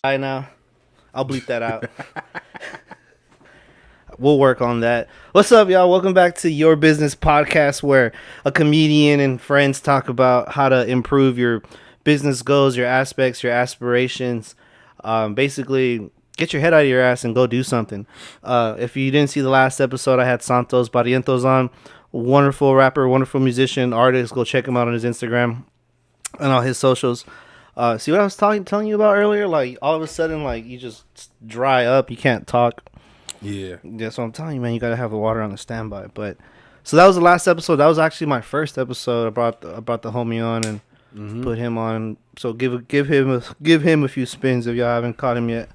I now. I'll bleep that out. We'll work on that. What's up, y'all? Welcome back to Your Business Podcast, where a comedian and friends talk about how to improve your business goals, your aspects, your aspirations. Basically, get your head out of your ass and go do something. If you didn't see the last episode, I had Santos Barrientos on. Wonderful rapper, wonderful musician, artist. Go check him out on his Instagram and all his socials. See what I was telling you about earlier? Like, all of a sudden, like, you just dry up. You can't talk. Yeah. Yeah, so I'm telling you, man, you got to have the water on the standby. But so that was the last episode. That was actually my first episode. I brought the homie on and put him on. So give him a few spins if y'all haven't caught him yet.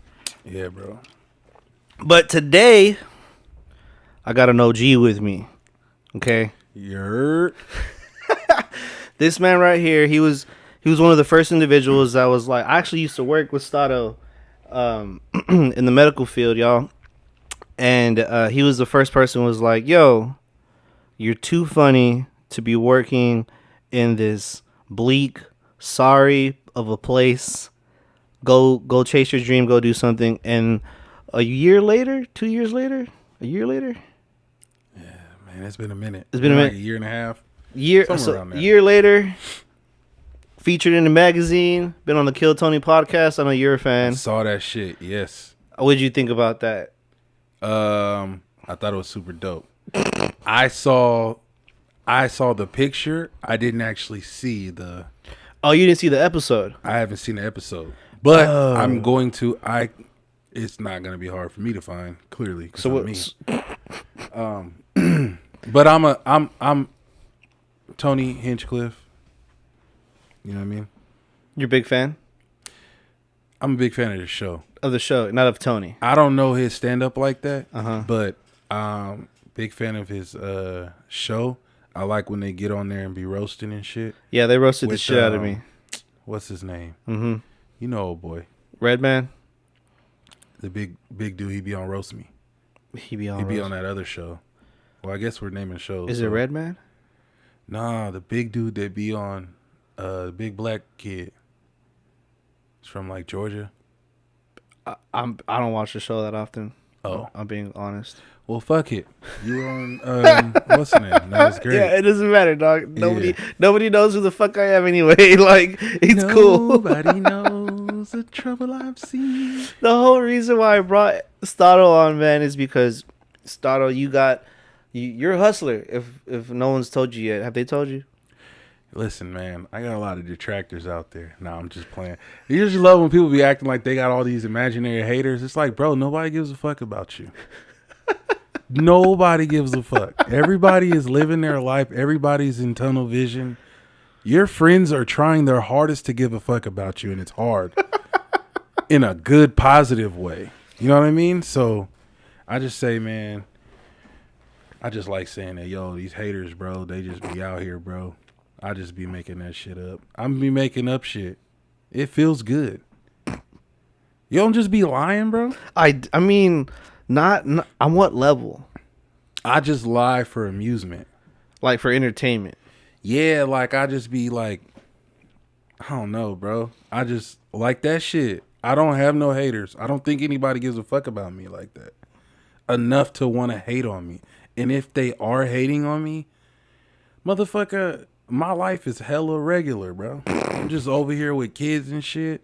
Yeah, bro. But today, I got an OG with me. Okay? You're... This man right here, he was one of the first individuals that was like, I actually used to work with Stato in the medical field, y'all. And he was the first person who was like, yo, you're too funny to be working in this bleak, sorry of a place. Go chase your dream, go do something. And a year later, 2 years later, a year later. Yeah, man, it's been a minute. It's been a minute. Like a year and a half. Year later, featured in the magazine, been on the Kill Tony podcast. I know you're a fan. I saw that shit, yes. What did you think about that? I thought it was super dope. I saw the picture. I didn't actually see the... Oh, you didn't see the episode? I haven't seen the episode. But I'm going to... It's not going to be hard for me to find, clearly. So what? But I'm Tony Hinchcliffe. You know what I mean? You're a big fan? I'm a big fan of the show. Of the show, not of Tony. I don't know his stand-up like that, Uh-huh. but big fan of his show. I like when they get on there and be roasting and shit. Yeah, they roasted the shit out of me. What's his name? Mm-hmm. You know, old boy. Redman? The big dude, he be on Roast Me. He be on that other show. Well, I guess we're naming shows. Is it Redman? Nah, the big dude that be on, the big black kid. He's from like Georgia. I don't watch the show that often. Oh. I'm being honest. Well, fuck it. You were on, what's the name? No, it's great. Yeah, it doesn't matter, dog. Nobody knows who the fuck I am anyway. Like, it's cool. Nobody knows the trouble I've seen. The whole reason why I brought Stato on, man, is because Stato, you're a hustler. If no one's told you yet, have they told you? Listen, man, I got a lot of detractors out there. Nah, I'm just playing. You just love when people be acting like they got all these imaginary haters. It's like, bro, nobody gives a fuck about you. Nobody gives a fuck. Everybody is living their life. Everybody's in tunnel vision. Your friends are trying their hardest to give a fuck about you, and it's hard. In a good, positive way. You know what I mean? So, I just say, man, I just like saying that, yo, these haters, bro, they just be out here, bro. I just be making that shit up. I'm be making up shit. It feels good. You don't just be lying, bro. I mean, not on what level? I just lie for amusement. Like for entertainment. Yeah, like I just be like, I don't know, bro. I just like that shit. I don't have no haters. I don't think anybody gives a fuck about me like that. Enough to want to hate on me. And if they are hating on me, motherfucker, my life is hella regular, bro. I'm just over here with kids and shit.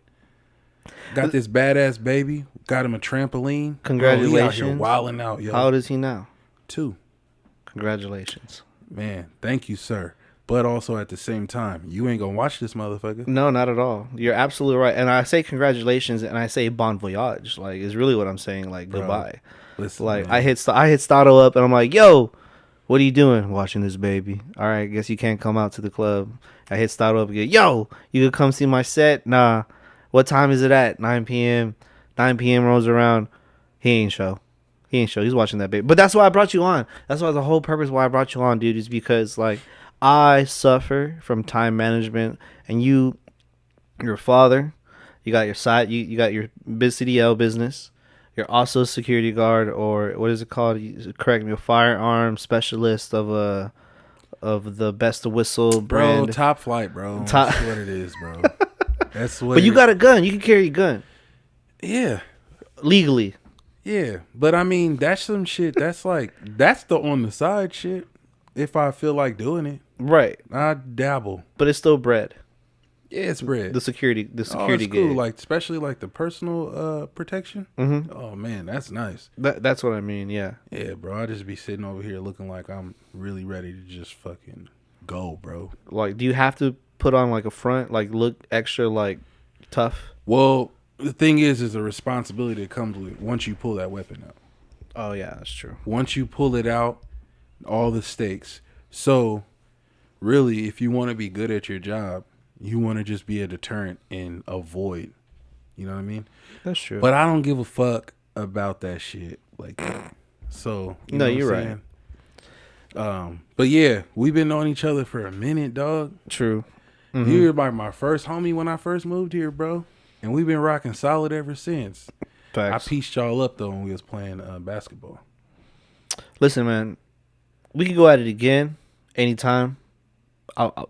Got this badass baby. Got him a trampoline. Congratulations. Bro, he out here wilding out, yo. How old is he now? 2. Congratulations. Man, thank you, sir. But also at the same time, you ain't gonna watch this motherfucker. No, not at all. You're absolutely right. And I say congratulations and I say bon voyage. Like, is really what I'm saying. Like, bro, goodbye. Listen, like, man. I hit Stato up and I'm like, yo, what are you doing? Watching this baby. All right, guess you can't come out to the club. I hit Stato up again. Yo, you could come see my set? Nah. What time is it at? 9 p.m. 9 p.m. rolls around. He ain't show. He's watching that baby. But that's why I brought you on. That's why the whole purpose why I brought you on, dude, is because, like, I suffer from time management, and you're a father. You got your side. You got your CDL business. You're also a security guard, or what is it called? Correct me, a firearm specialist of the Best of Whistle brand. Bro, Top Flight, bro. That's what it is, bro. That's what. But you got a gun. You can carry a gun. Yeah. legally. Yeah. But I mean, that's some shit. That's like, that's the on the side shit. If I feel like doing it, Right. I dabble. But it's still bread. Yeah, it's bread. The security Oh, it's cool. gig. Like, especially like the personal protection. Mm-hmm. Oh man, that's nice. That's what I mean. Yeah. Yeah, bro. I just be sitting over here looking like I'm really ready to just fucking go, bro. Like, do you have to put on like a front, like look extra like tough? Well, the thing is the responsibility that comes with it once you pull that weapon out. Oh yeah, that's true. Once you pull it out, all the stakes. So, really, if you want to be good at your job, you want to just be a deterrent and avoid. You know what I mean? That's true. But I don't give a fuck about that shit like that. So, you No, know what you're I'm saying? But yeah, we've been knowing each other for a minute, dog. True. Mm-hmm. You were like my first homie when I first moved here, bro. And we've been rocking solid ever since. Facts. I pieced y'all up though when we was playing basketball. Listen, man, we could go at it again anytime. I'll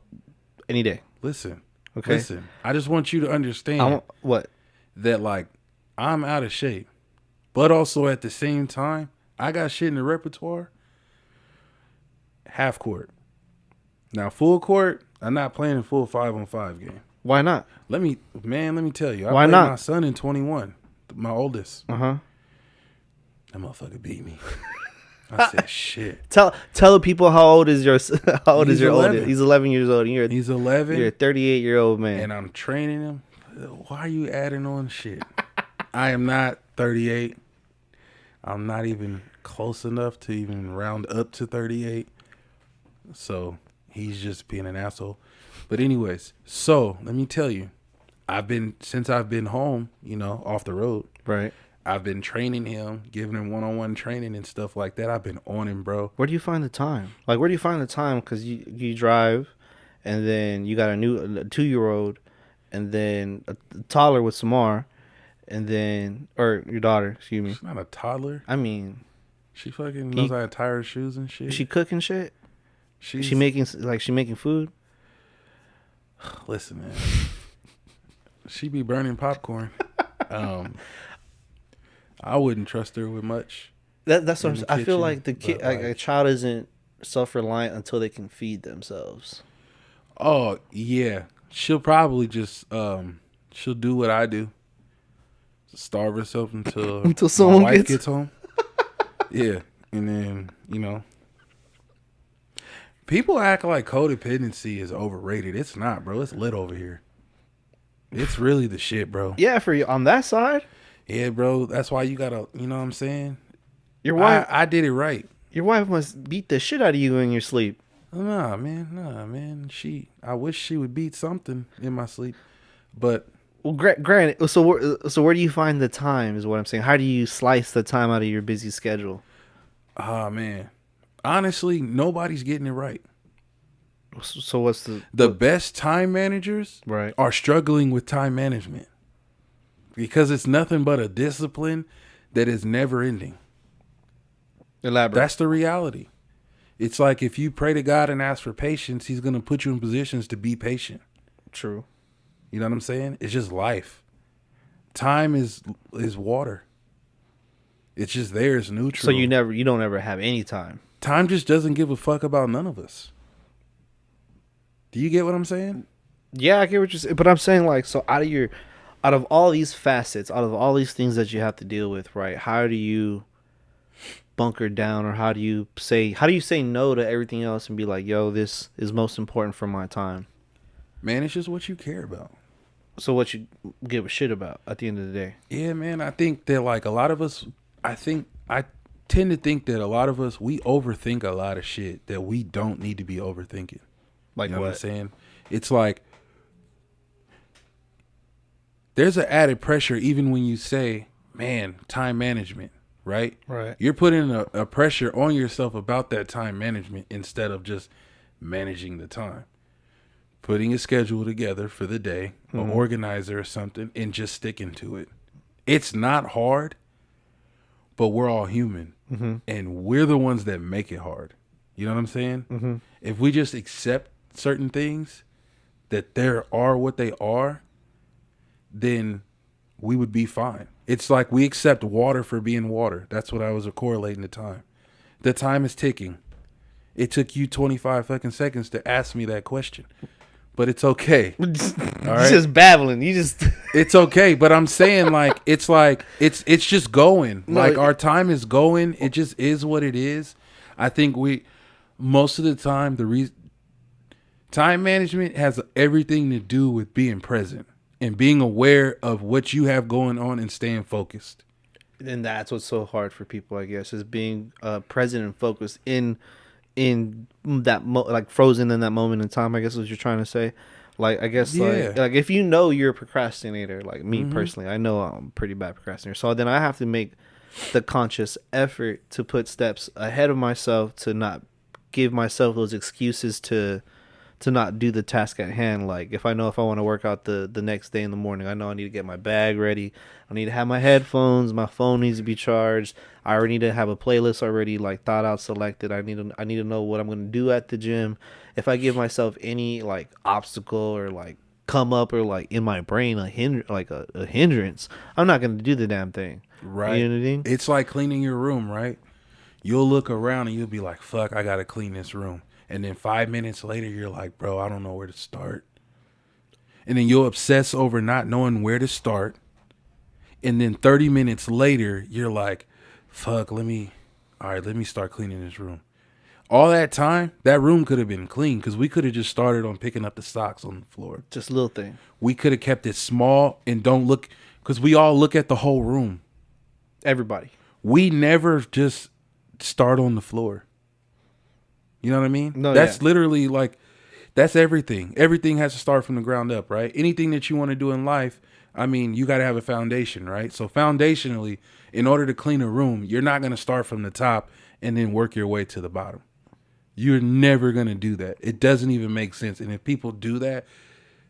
any day. Listen, Okay. listen. I just want you to understand What? that like I'm out of shape, but also at the same time I got shit in the repertoire. Half court. Now full court, I'm not playing a full 5-on-5 game. Why not? Let me tell you. I Why played not? my son in 21, my oldest. Uh-huh. That motherfucker beat me. I said shit. Tell the people how old is your He's your 11. oldest? He's 11 years old. And He's 11. You're a 38-year-old man. And I'm training him. Why are you adding on shit? I am not 38. I'm not even close enough to even round up to 38. So he's just being an asshole. But anyways, so let me tell you, since I've been home, off the road, Right. I've been training him, giving him one-on-one training and stuff like that. I've been on him, bro. Where do you find the time? Like, where do you find the time? Because you drive, and then you got a 2-year-old, and then a toddler with Samar, and then, or your daughter, excuse me. She's not a toddler. I mean, She fucking knows how to tie her shoes and shit. is she cooking shit? She's, She making food? Listen, man. She be burning popcorn. I wouldn't trust her with much. That's what I feel kitchen, like the kid, but, a child isn't self-reliant until they can feed themselves. Oh yeah, she'll probably just she'll do what I do, starve herself until someone my wife gets home. Yeah, and then people act like codependency is overrated. It's not, bro. It's lit over here. It's really the shit, bro. Yeah, for you on that side. Yeah, bro. That's why you gotta, you know what I'm saying? Your wife, I did it right. your wife must beat the shit out of you in your sleep. Nah, man. I wish she would beat something in my sleep, but Well, granted. So where do you find the time? Is what I'm saying. How do you slice the time out of your busy schedule? man, honestly, nobody's getting it right. So what's The best time managers right? are struggling with time management because it's nothing but a discipline that is never ending. Elaborate. That's the reality. It's like if you pray to God and ask for patience, he's going to put you in positions to be patient. True. You know what I'm saying? It's just life. Time is water. It's just there. It's neutral. So you don't ever have any time. Time just doesn't give a fuck about none of us. Do you get what I'm saying? Yeah, I get what you're saying, but I'm saying like, so out of all these facets, out of all these things that you have to deal with, right? How do you bunker down, or how do you say no to everything else and be like, yo, this is most important for my time? Man, it's just what you care about. So what you give a shit about at the end of the day? Yeah, man. I think that like a lot of us, I tend to think that a lot of us, we overthink a lot of shit that we don't need to be overthinking. Like you know what? I'm saying? It's like there's an added pressure even when you say, man, time management, right? Right. You're putting a pressure on yourself about that time management instead of just managing the time. Putting a schedule together for the day, an organizer or something, and just sticking to it. It's not hard, but we're all human. And we're the ones that make it hard. You know what I'm saying? If we just accept certain things, that there are what they are, then we would be fine. It's like we accept water for being water. That's what I was correlating the time. The time is ticking. It took you 25 fucking seconds to ask me that question. But it's okay. All right? Just babbling. You just It's okay, but I'm saying it's just going. No, Like our time is going. It just is what it is. I think most of the time time management has everything to do with being present and being aware of what you have going on and staying focused. and that's what's so hard for people, I guess, is being present and focused in that like frozen in that moment in time. I guess is what you're trying to say. Like I guess Yeah. like if you know you're a procrastinator, like me Mhm. personally, I know I'm a pretty bad procrastinator. So then I have to make the conscious effort to put steps ahead of myself to not give myself those excuses to not do the task at hand. Like if I know if I want to work out the next day in the morning, I know I need to get my bag ready. I need to have my headphones. My phone needs to be charged. I already need to have a playlist already like thought out, selected. I need to know what I'm gonna do at the gym. If I give myself any like obstacle or like come up or like in my brain a hindrance, I'm not gonna do the damn thing. Right. You know what I mean? It's like cleaning your room, right? You'll look around and you'll be like, fuck, I got to clean this room. And then 5 minutes later, you're like, bro, I don't know where to start. And then you'll obsess over not knowing where to start. And then 30 minutes later, you're like, fuck, let me start cleaning this room. All that time, that room could have been clean because we could have just started on picking up the socks on the floor. Just little thing. We could have kept it small and don't look, because we all look at the whole room. Everybody. We never just start on the floor. You know what I mean? No, that's yeah. literally like, that's everything. Everything has to start from the ground up, right? Anything that you want to do in life, I mean, you got to have a foundation, right? So foundationally, in order to clean a room, you're not going to start from the top and then work your way to the bottom. You're never going to do that. It doesn't even make sense. And if people do that,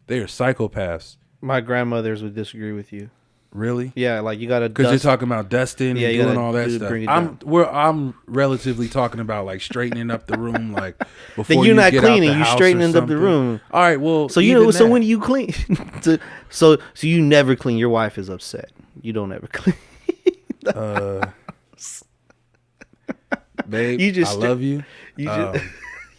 they are psychopaths. My grandmothers would disagree with you. Really? Yeah, like you gotta Because you're talking about dusting Yeah, and you doing gotta all that stuff. bring it down. I'm relatively talking about like straightening up the room, like before Then you you're not get out cleaning. the You house or straightening up the something. room. All right, well, So you even know. So that. when you clean, so you never clean. Your wife is upset. You don't ever clean. Babe, You just I love you. You just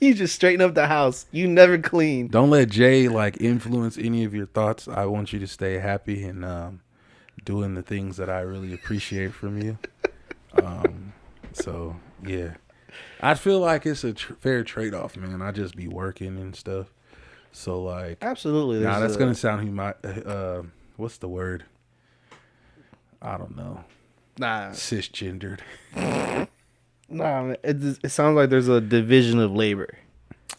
you just straighten up the house. You never clean. Don't let Jay like influence any of your thoughts. I want you to stay happy and doing the things that I really appreciate from you. So yeah, I feel like it's a fair trade off, man. I just be working and stuff. So like, Absolutely. nah, there's that's gonna sound what's the word? I don't know. Nah, Cisgendered. nah. Man, it sounds like there's a division of labor.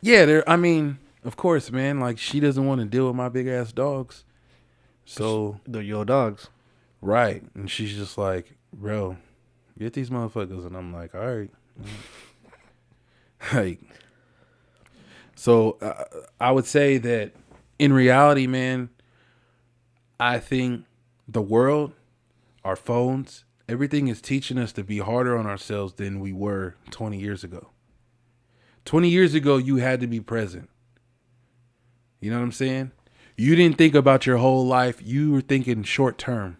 Yeah, I mean, of course, man. Like she doesn't want to deal with my big ass dogs. So They're your dogs. right, and she's just like, bro, get these motherfuckers, and I'm like, all right. Like, so I would say that in reality, man, I think the world, our phones, everything is teaching us to be harder on ourselves than we were 20 years ago. 20 years ago, you had to be present. You know what I'm saying? You didn't think about your whole life. You were thinking short term.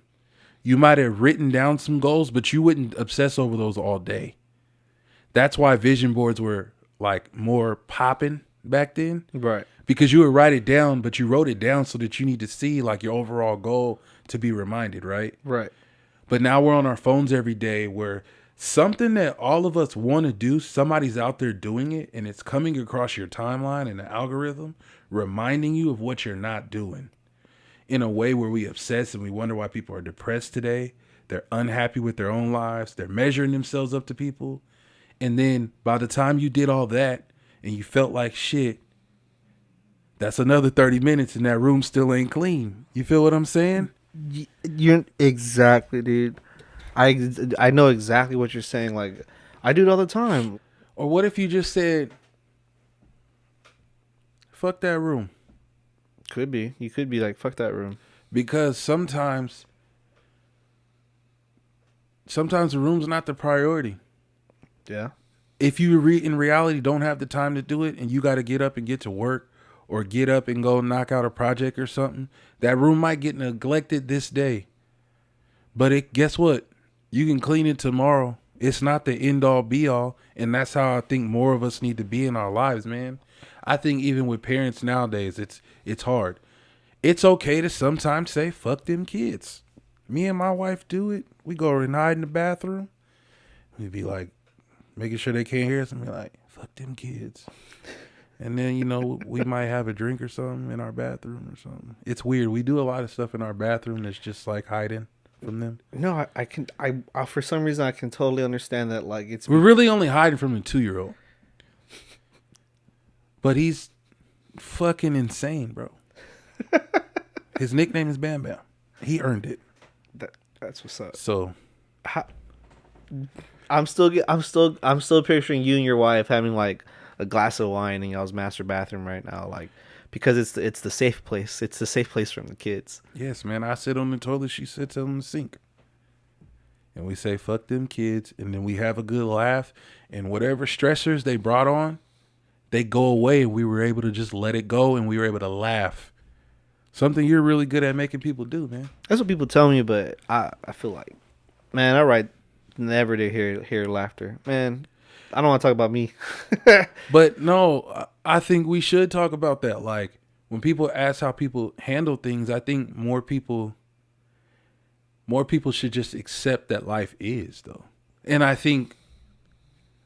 You might have written down some goals, but you wouldn't obsess over those all day. That's why vision boards were like more popping back then. Right. Because you would write it down, but you wrote it down so that you need to see like your overall goal to be reminded, right? Right. But now we're on our phones every day where something that all of us want to do, somebody's out there doing it and it's coming across your timeline and the algorithm reminding you of what you're not doing in a way where we obsess and we wonder why people are depressed today. They're unhappy with their own lives. They're measuring themselves up to people. And then by the time you did all that and you felt like shit, that's another 30 minutes and that room still ain't clean. You feel what I'm saying? You're exactly, dude. I know exactly what you're saying. Like, I do it all the time. Or what if you just said, fuck that room? Could be. You could be like, fuck that room. Because sometimes the room's not the priority. Yeah. If you in reality don't have the time to do it and you got to get up and get to work or get up and go knock out a project or something, that room might get neglected this day. But guess what? You can clean it tomorrow. It's not the end all be all. And that's how I think more of us need to be in our lives, man. I think even with parents nowadays, it's hard. It's okay to sometimes say, fuck them kids. Me and my wife do it. We go and hide in the bathroom. We'd be like, making sure they can't hear us and be like, fuck them kids. And then, we might have a drink or something in our bathroom or something. It's weird. We do a lot of stuff in our bathroom that's just like hiding from them. No, I for some reason I can totally understand that. Like We're really only hiding from the 2-year-old. But he's fucking insane, bro. His nickname is Bam Bam. He earned it. That's what's up. So, I'm still picturing you and your wife having like a glass of wine in y'all's master bathroom right now, like because it's the safe place. It's the safe place from the kids. yes, man. I sit on the toilet. She sits on the sink. And we say, fuck them kids. And then we have a good laugh. And whatever stressors they brought on, they go away. And we were able to just let it go. And we were able to laugh. Something you're really good at making people do, man. That's what people tell me, but I feel like, man, I write never to hear laughter. Man, I don't want to talk about me. But no, I think we should talk about that. Like, when people ask how people handle things, I think more people should just accept that life is, though. And I think,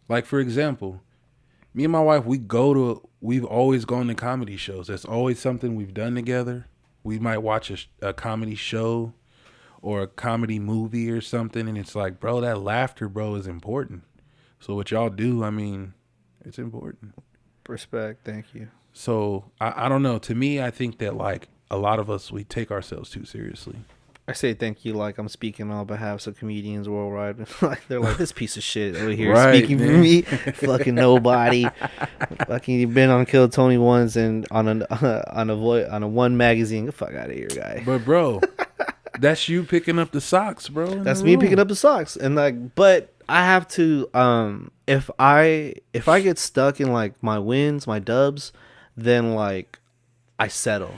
like, for example, me and my wife, we've always gone to comedy shows. That's always something we've done together. We might watch a comedy show or a comedy movie or something, and it's like, bro, that laughter, bro, is important. So what y'all do, I mean, it's important. Respect, thank you. So I don't know. To me, I think that like a lot of us, we take ourselves too seriously. I say thank you like I'm speaking on behalf of comedians worldwide. Like they're like, this piece of shit over here Right, speaking for man. me. Fucking nobody. Fucking you've been on Kill Tony once and on a one magazine. Get the fuck out of here, guy. But bro, that's you picking up the socks, bro. That's me picking up the socks. And like, but I have to if I get stuck in like my wins, my dubs, then like I settle.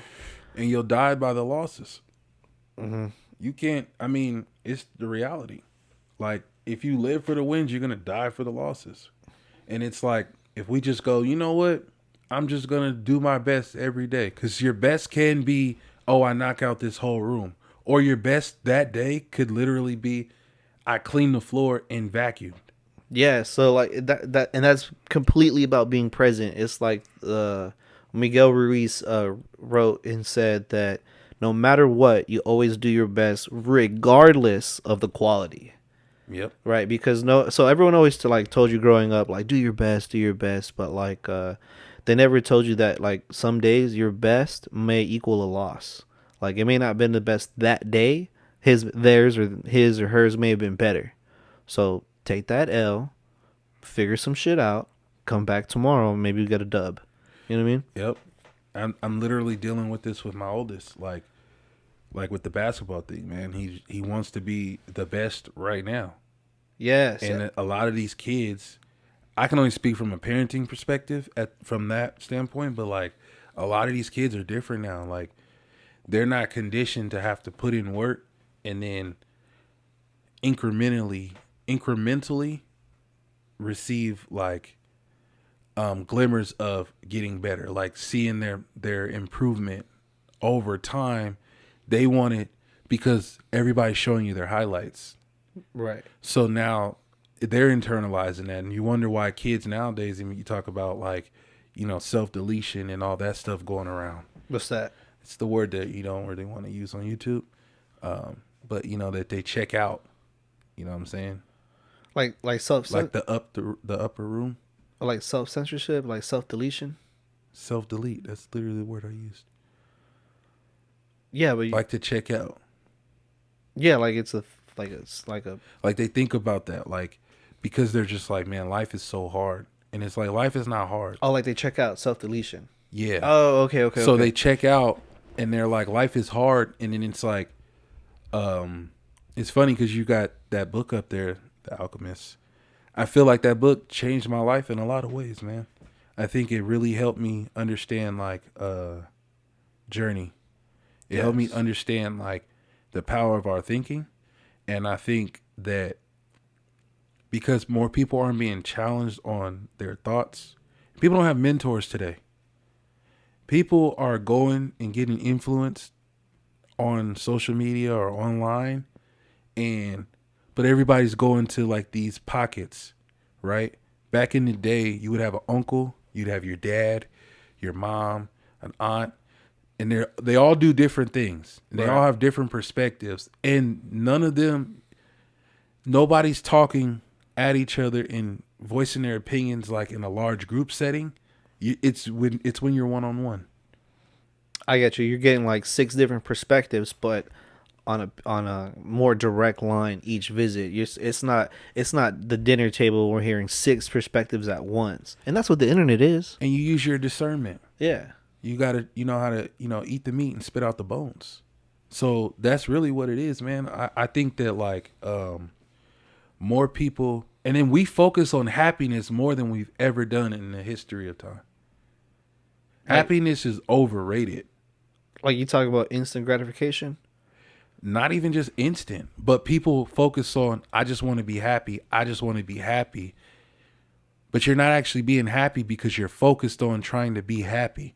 And you'll die by the losses. Mm-hmm. You can't. I mean, it's the reality. Like, if you live for the wins, you're gonna die for the losses. And it's like, if we just go, you know what? I'm just gonna do my best every day. Because your best can be, oh, I knock out this whole room. Or your best that day could literally be, I clean the floor and vacuumed. Yeah, so like that and that's completely about being present. It's like Miguel Ruiz wrote and said that no matter what, you always do your best regardless of the quality. Yep. Right? Because so everyone always told you growing up like do your best, but like they never told you that like some days your best may equal a loss. Like it may not have been the best that day. His or hers may have been better. So take that L, figure some shit out, come back tomorrow, maybe you get a dub. You know what I mean? Yep. I'm literally dealing with this with my oldest, like with the basketball thing, man. He wants to be the best right now. Yes. And a lot of these kids, I can only speak from a parenting perspective from that standpoint, but like a lot of these kids are different now. Like they're not conditioned to have to put in work and then incrementally receive like glimmers of getting better, like seeing their improvement over time. They want it because everybody's showing you their highlights. Right. So now they're internalizing that, and you wonder why kids nowadays, I mean, you talk about like, self-deletion and all that stuff going around. What's that? It's the word that you don't really want to use on YouTube. But that they check out. You know what I'm saying? Like the upper room. Like self-censorship, like self-deletion. Self-delete. That's literally the word I used. Yeah, but like to check out. Yeah, like it's like they think about that, like because they're just like, man, life is so hard, and it's like life is not hard. Oh, like they check out self-deletion. Yeah. Oh, okay. So they check out, and they're like, life is hard, and then it's like, it's funny because you got that book up there, The Alchemist. I feel like that book changed my life in a lot of ways, man. I think it really helped me understand like journey. It helped me understand like the power of our thinking, And I think that because more people aren't being challenged on their thoughts, people don't have mentors today. People are going and getting influenced on social media or online, and but everybody's going to like these pockets, right? Back in the day, you would have an uncle, you'd have your dad, your mom, an aunt, and they all do different things. They all have different perspectives, and nobody's talking at each other and voicing their opinions like in a large group setting. It's when you're one on one. I get you. You're getting like 6 different perspectives, but on a more direct line each visit. It's not the dinner table. We're hearing 6 perspectives at once, and that's what the internet is. And you use your discernment. Yeah. You gotta know how to eat the meat and spit out the bones. So that's really what it is, man. I think that like more people, and then we focus on happiness more than we've ever done in the history of time. Happiness is overrated. Like you talk about instant gratification. Not even just instant, but people focus on, I just want to be happy. I just want to be happy. But you're not actually being happy because you're focused on trying to be happy.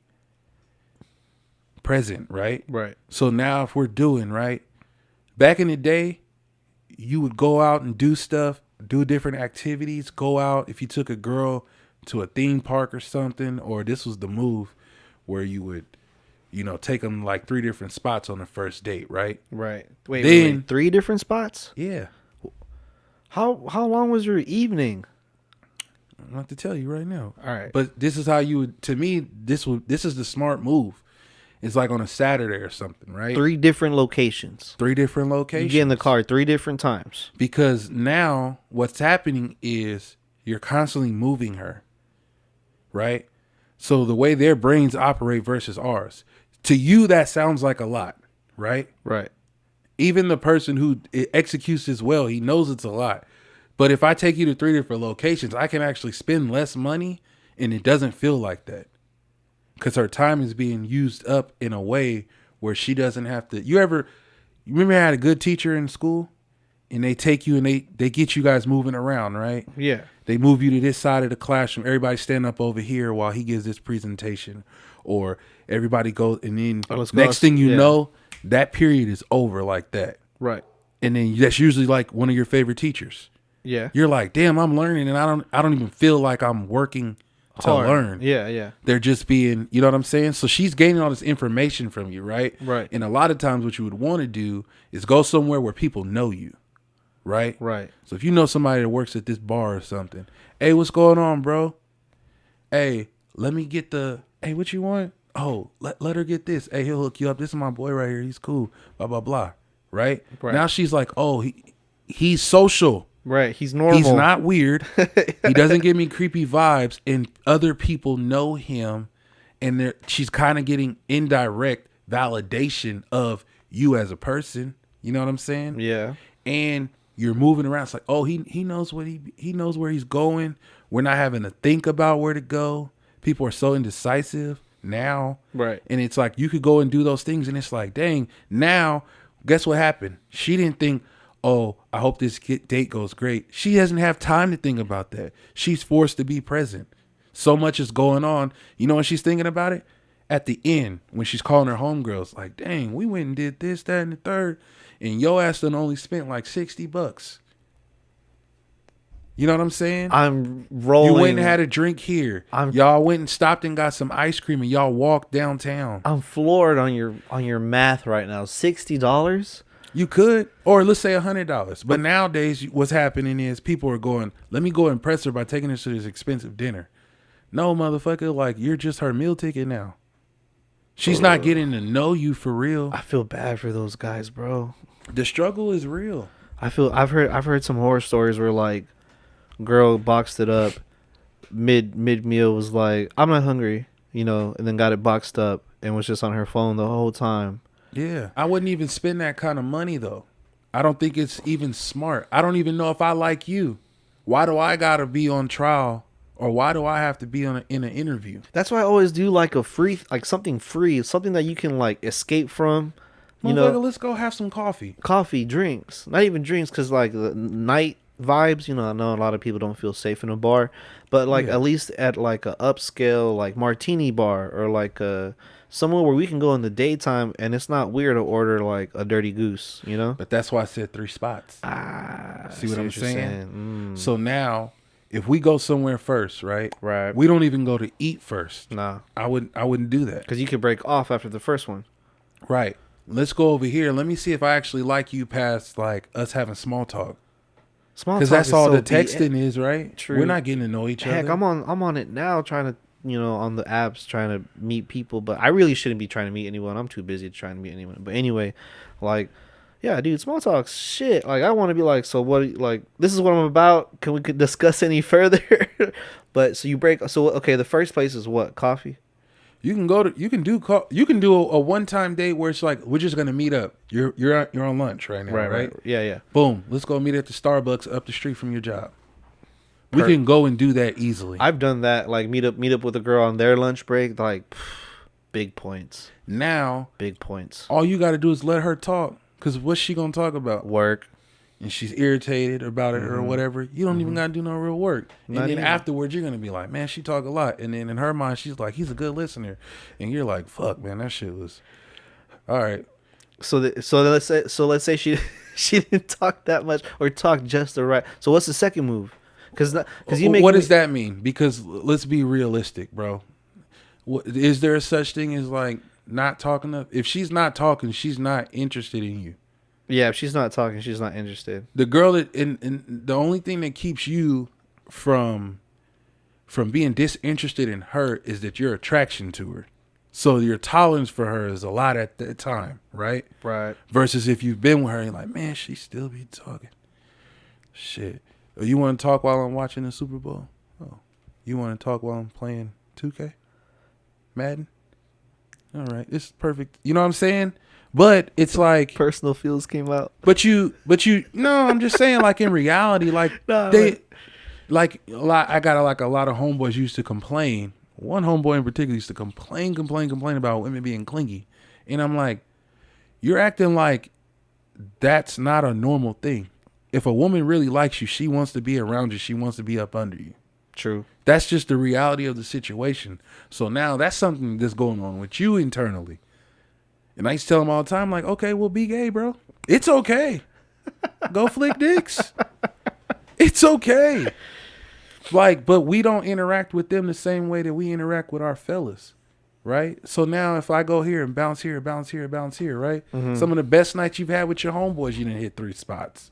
Present, right? Right. So now if we're doing, right? Back in the day, you would go out and do stuff, do different activities, go out. If you took a girl to a theme park or something, or this was the move where you would, take them like 3 different spots on the first date, right? Right. Wait, Then 3 different spots? Yeah. How long was your evening? I'm going to tell you right now. All right. But this is how you would, to me, this is the smart move. It's like on a Saturday or something, right? 3 different locations. 3 different locations. You get in the car 3 different times. Because now what's happening is you're constantly moving her, right? So the way their brains operate versus ours, to you, that sounds like a lot, right? Right. Even the person who executes this well, he knows it's a lot. But if I take you to 3 different locations, I can actually spend less money and it doesn't feel like that. Because her time is being used up in a way where she doesn't have to. You remember I had a good teacher in school and they take you and they get you guys moving around, right? Yeah. They move you to this side of the classroom. Everybody stand up over here while he gives this presentation. Or everybody goes, and then next thing you know, that period is over like that. Right. And then that's usually like one of your favorite teachers. Yeah. You're like, damn, I'm learning and I don't even feel like I'm working to learn. Yeah, yeah. They're just being, you know what I'm saying? So she's gaining all this information from you, right? Right. And a lot of times what you would want to do is go somewhere where people know you, right? Right. So if you know somebody that works at this bar or something, hey, what's going on, bro? Hey, let me get hey, what you want? Oh, let her get this. Hey, he'll hook you up. This is my boy right here. He's cool. Blah, blah, blah. Right? Now she's like, oh, he's social. Right. He's normal. He's not weird. He doesn't give me creepy vibes. And other people know him. And she's kind of getting indirect validation of you as a person. You know what I'm saying? Yeah. And you're moving around. It's like, oh, he knows what he knows where he's going. We're not having to think about where to go. People are so indecisive now. Right. And it's like you could go and do those things. And it's like, dang, now guess what happened? She didn't think, oh, I hope this date goes great. She doesn't have time to think about that. She's forced to be present. So much is going on. You know when she's thinking about it? At the end, when she's calling her homegirls, like, dang, we went and did this, that, and the third. And your ass done only spent like $60. You know what I'm saying? I'm rolling. You went and had a drink here. Y'all went and stopped and got some ice cream and y'all walked downtown. I'm floored on your math right now. $60? You could, or let's say $100. But nowadays, what's happening is people are going, let me go impress her by taking her to this expensive dinner. No, motherfucker, like you're just her meal ticket now. She's not getting to know you for real. I feel bad for those guys, bro. The struggle is real. I've heard some horror stories where like girl boxed it up mid meal, was like, I'm not hungry, and then got it boxed up and was just on her phone the whole time. Yeah. I wouldn't even spend that kind of money though. I don't think it's even smart. I don't even know if I like you. Why do I gotta be on trial? Or why do I have to be in an interview? That's why I always do like a free, like something free, something that you can like escape from. You know, let's go have some coffee. coffee, drinks, not even drinks, because like the night vibes. You know, I know a lot of people don't feel safe in a bar, but like Yeah. at least at like a upscale like martini bar or like a somewhere where we can go in the daytime and it's not weird to order like a dirty goose. You know. But that's why I said 3 spots. Ah, See what I'm you're saying? Mm. So now, if we go somewhere first, right? Right. We don't even go to eat first. Nah, I wouldn't do that. because you could break off after the first one. Right. Let's go over here. Let me see if I actually like you past like us having small talk. Small Because talk that's is all so the texting is, right? True. We're not getting to know each Heck, other. I'm on it now, trying to on the apps trying to meet people, but I really shouldn't be trying to meet anyone. I'm too busy trying to meet anyone. But anyway, like, yeah, dude, small talk, shit. Like, I want to be like, so what? Like, this is what I'm about. Can we could discuss any further? But so you break. So okay, the first place is what? Coffee. You can go to you can do a one-time date where it's like we're just gonna meet up. You're on lunch right now, right? Yeah, yeah. Boom. Let's go meet at the Starbucks up the street from your job. We Per- can go and do that easily. I've done that. Like meet up with a girl on their lunch break. Like, big points. Now, Big points. all you got to do is let her talk. Because what's she going to talk about? Work. And she's irritated about it or whatever. You don't even got to do no real work. Not And then even. afterwards, you're going to be like, man, she talk a lot. And then in her mind, she's like, he's a good listener. And you're like, fuck, man, that shit was... All right. So let's say she she didn't talk that much or talk just the right. So what's the second move? Because you make What does that mean? Because let's be realistic, bro. Is there such thing as like not talking enough? If she's not talking, she's not interested in you. Yeah, if she's not talking, she's not interested. The girl that and the only thing that keeps you from being disinterested in her is that your attraction to her. So your tolerance for her is a lot at that time, right? Right. Versus if you've been with her, you're like, man, she still be talking. Shit. Oh, you want to talk while I'm watching the Super Bowl? Oh, you want to talk while I'm playing 2K? Madden? All right, it's perfect. You know what I'm saying? But it's like Personal feels came out. But you. No, I'm just saying. Like in reality, like Nah, they, like a lot. I got like a lot of homeboys used to complain. One homeboy in particular used to complain about women being clingy, and I'm like, you're acting like that's not a normal thing. If a woman really likes you, she wants to be around you. She wants to be up under you. True. That's just the reality of the situation. So now that's something that's going on with you internally. And I used to tell him all the time, like, okay, well, be gay, bro. It's okay. Go flick dicks. It's okay. Like, but we don't interact with them the same way that we interact with our fellas, right? So now if I go here and bounce here, right? Mm-hmm. Some of the best nights you've had with your homeboys, you didn't hit 3 spots.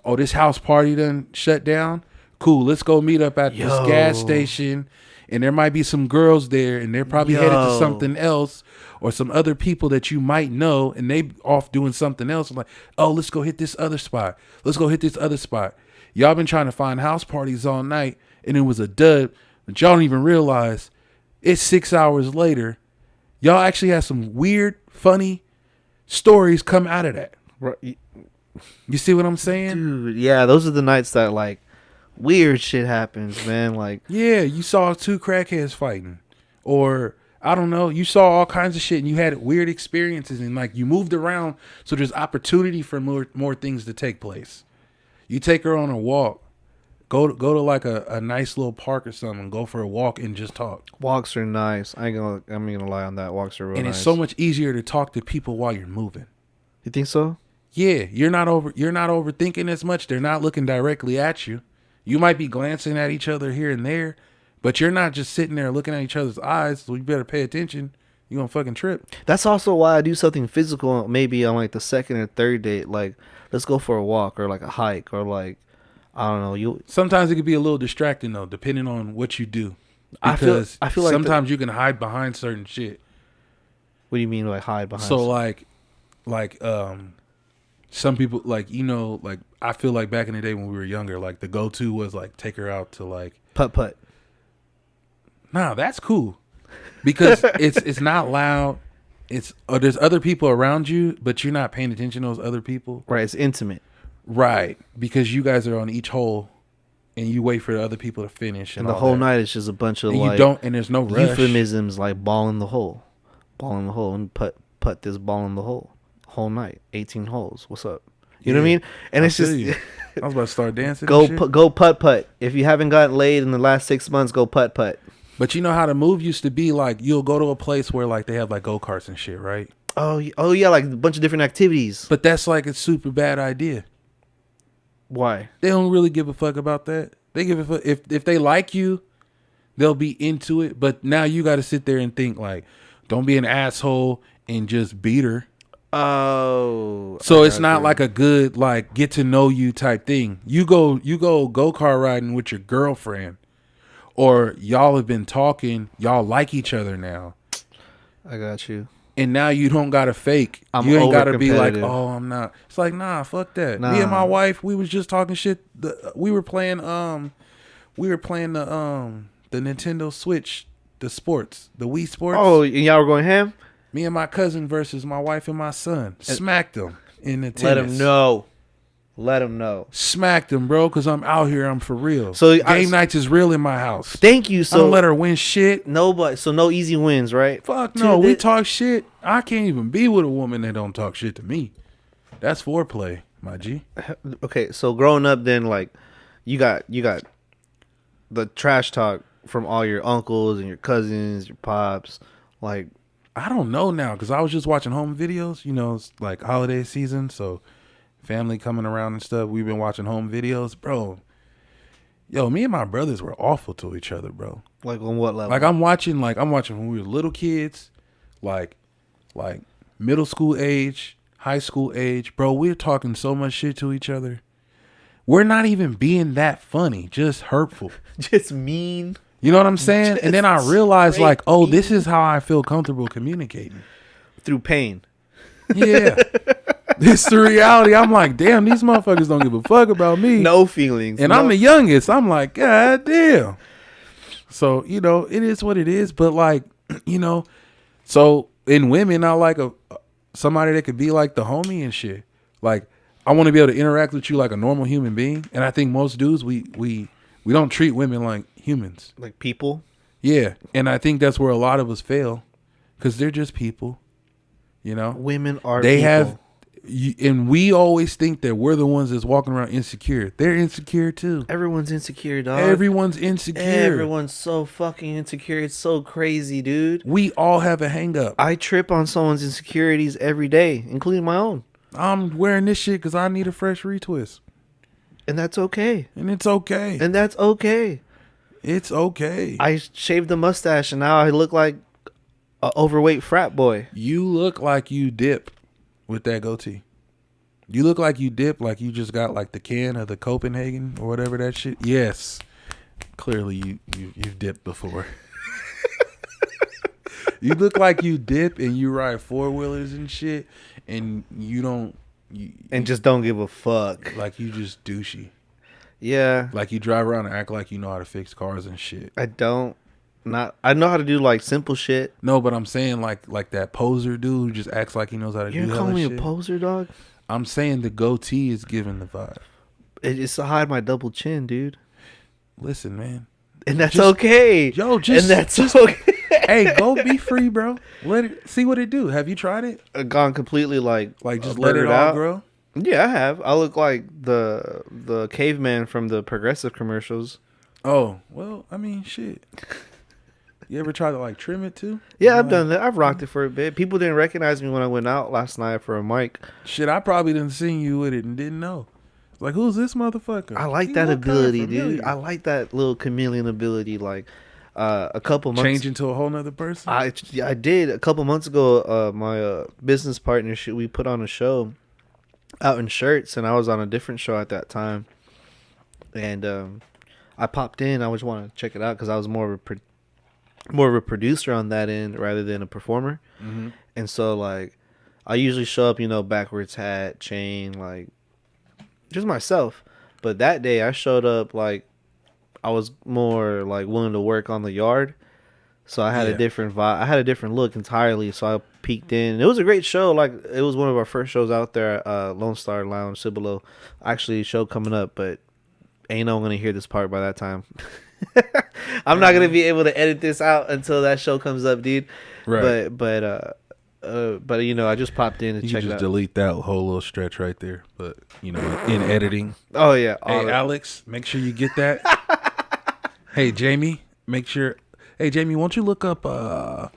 Oh, this house party done shut down? Cool, let's go meet up at this gas station. And there might be some girls there, and they're probably headed to something else or some other people that you might know, and they off doing something else. I'm like, oh, let's go hit this other spot. Let's go hit this other spot. Y'all been trying to find house parties all night, and it was a dud, but y'all don't even realize it's 6 hours later. Y'all actually have some weird, funny stories come out of that. Right. You see what I'm saying? Dude, yeah, those are the nights that like weird shit happens, man. Like, yeah, you saw 2 crackheads fighting, or I don't know, you saw all kinds of shit, and you had weird experiences, and like you moved around, so there's opportunity for more things to take place. You take her on a walk, go to like a nice little park or something, go for a walk and just talk. walks are nice. I'm gonna lie on that. Walks are real And nice. it's so much easier to talk to people while you're moving. You think so? Yeah, you're not overthinking as much. They're not looking directly at you. You might be glancing at each other here and there, but you're not just sitting there looking at each other's eyes, so you better pay attention. You're gonna fucking trip. That's also why I do something physical, maybe on like the second or third date. Like, let's go for a walk or like a hike or like, I don't know. Sometimes it could be a little distracting though, depending on what you do. Because I feel like sometimes you can hide behind certain shit. What do you mean like hide behind? So like some people like, like I feel like back in the day when we were younger, like the go-to was like take her out to like putt. Nah, that's cool. Because it's not loud. There's other people around you, but you're not paying attention to those other people. Right, it's intimate. Right, because you guys are on each hole, and you wait for the other people to finish, and the whole night it's just a bunch of and like you don't, and there's no rush. euphemisms like ball in the hole, and putt. put this ball in the whole night, 18 holes. What's up? You know what I mean? And it's just I was about to start dancing. go putt. If you haven't gotten laid in the last 6 months, go putt. But you know how the move used to be, like you'll go to a place where like they have like go-karts and shit, right? Oh yeah, like a bunch of different activities. But that's like a super bad idea. Why? They don't really give a fuck about that. They give a fuck if they like you, they'll be into it. But now you got to sit there and think like, don't be an asshole and just beat her. Oh, so it's not like a good like get to know you type thing. You go go-kart riding with your girlfriend, or y'all have been talking, y'all like each other now. I got you. And now you don't gotta fake. You ain't gotta be like, oh, I'm not. It's like, nah, fuck that. Me and my wife, we was just talking shit. We were playing the Nintendo Switch, the sports, the Wii Sports. Oh, and y'all were going ham? Me and my cousin versus my wife and my son. Smacked them in the tennis. Let him know. Smacked them, bro, because I'm out here. I'm for real. So game nights is real in my house. Thank you. So I don't let her win shit. No easy wins, right? Fuck no. We talk shit. I can't even be with a woman that don't talk shit to me. That's foreplay, my G. Okay, so growing up, then like, you got the trash talk from all your uncles and your cousins, your pops, like. I don't know now because I was just watching home videos. You know, it's like holiday season, so family coming around and stuff. We've been watching home videos, bro. Yo, me and my brothers were awful to each other, bro. Like on what level? Like I'm watching when we were little kids, like middle school age, high school age, bro. We're talking so much shit to each other. We're not even being that funny, just hurtful, just mean. You know what I'm saying? And then I realized, like, oh, this is how I feel comfortable communicating. Through pain. Yeah. This is the reality. I'm like, damn, these motherfuckers don't give a fuck about me. No feelings. And I'm the youngest. I'm like, God damn. So, you know, it is what it is. But, like, you know, so in women, I like somebody that could be like the homie and shit. Like, I want to be able to interact with you like a normal human being. And I think most dudes, we don't treat women like humans. Like people? Yeah. And I think that's where a lot of us fail. Because they're just people. You know? Women are people. And we always think that we're the ones that's walking around insecure. They're insecure too. Everyone's insecure, dog. Everyone's insecure. Everyone's so fucking insecure. It's so crazy, dude. We all have a hang up. I trip on someone's insecurities every day, including my own. I'm wearing this shit because I need a fresh retwist. And that's okay. And it's okay. And that's okay. It's okay. I shaved the mustache and now I look like an overweight frat boy. You look like you dip with that goatee. You look like you dip like you just got like the can of the Copenhagen or whatever that shit. Yes. Clearly you've dipped before. You look like you dip and you ride 4-wheelers and shit and you don't and just don't give a fuck. Like you just douchey. Yeah. Like you drive around and act like you know how to fix cars and shit. I don't. I know how to do like simple shit. No, but I'm saying like that poser dude who just acts like he knows how to do hella shit. You're calling me a poser, dog? I'm saying the goatee is giving the vibe. It's to hide my double chin, dude. Listen, man. And that's okay. Yo, okay. Hey, go be free, bro. See what it do. Have you tried it? Gone completely like just let it all grow? Yeah, I have. I look like the caveman from the Progressive commercials. Oh, well, I mean, shit. You ever try to like trim it too? Yeah, I've done that. I've rocked it for a bit. People didn't recognize me when I went out last night for a mic. Shit, I probably didn't see you with it and didn't know. Like, who's this motherfucker? I like that ability, dude. I like that little chameleon ability. Like, a couple months change into a whole nother person. I did a couple months ago. My business partnership, we put on a show out in shirts, and I was on a different show at that time. And I popped in. I just want to check it out because I was more of a producer on that end rather than a performer. Mm-hmm. And so like I usually show up, backwards hat, chain, like just myself. But that day I showed up like I was more like willing to work on the yard. So I had a different vibe. I had a different look entirely. So I peeked in. It was a great show. Like it was one of our first shows out there at Lone Star Lounge, Cibolo. Actually, show coming up, but ain't no one gonna hear this part by that time. I'm not gonna be able to edit this out until that show comes up, dude. Right. But But I just popped in to You check can it just out. delete that whole little stretch right there. But in editing. Oh yeah. Hey Alex, make sure you get that. Hey Jamie, make sure. Hey Jamie, won't you look up the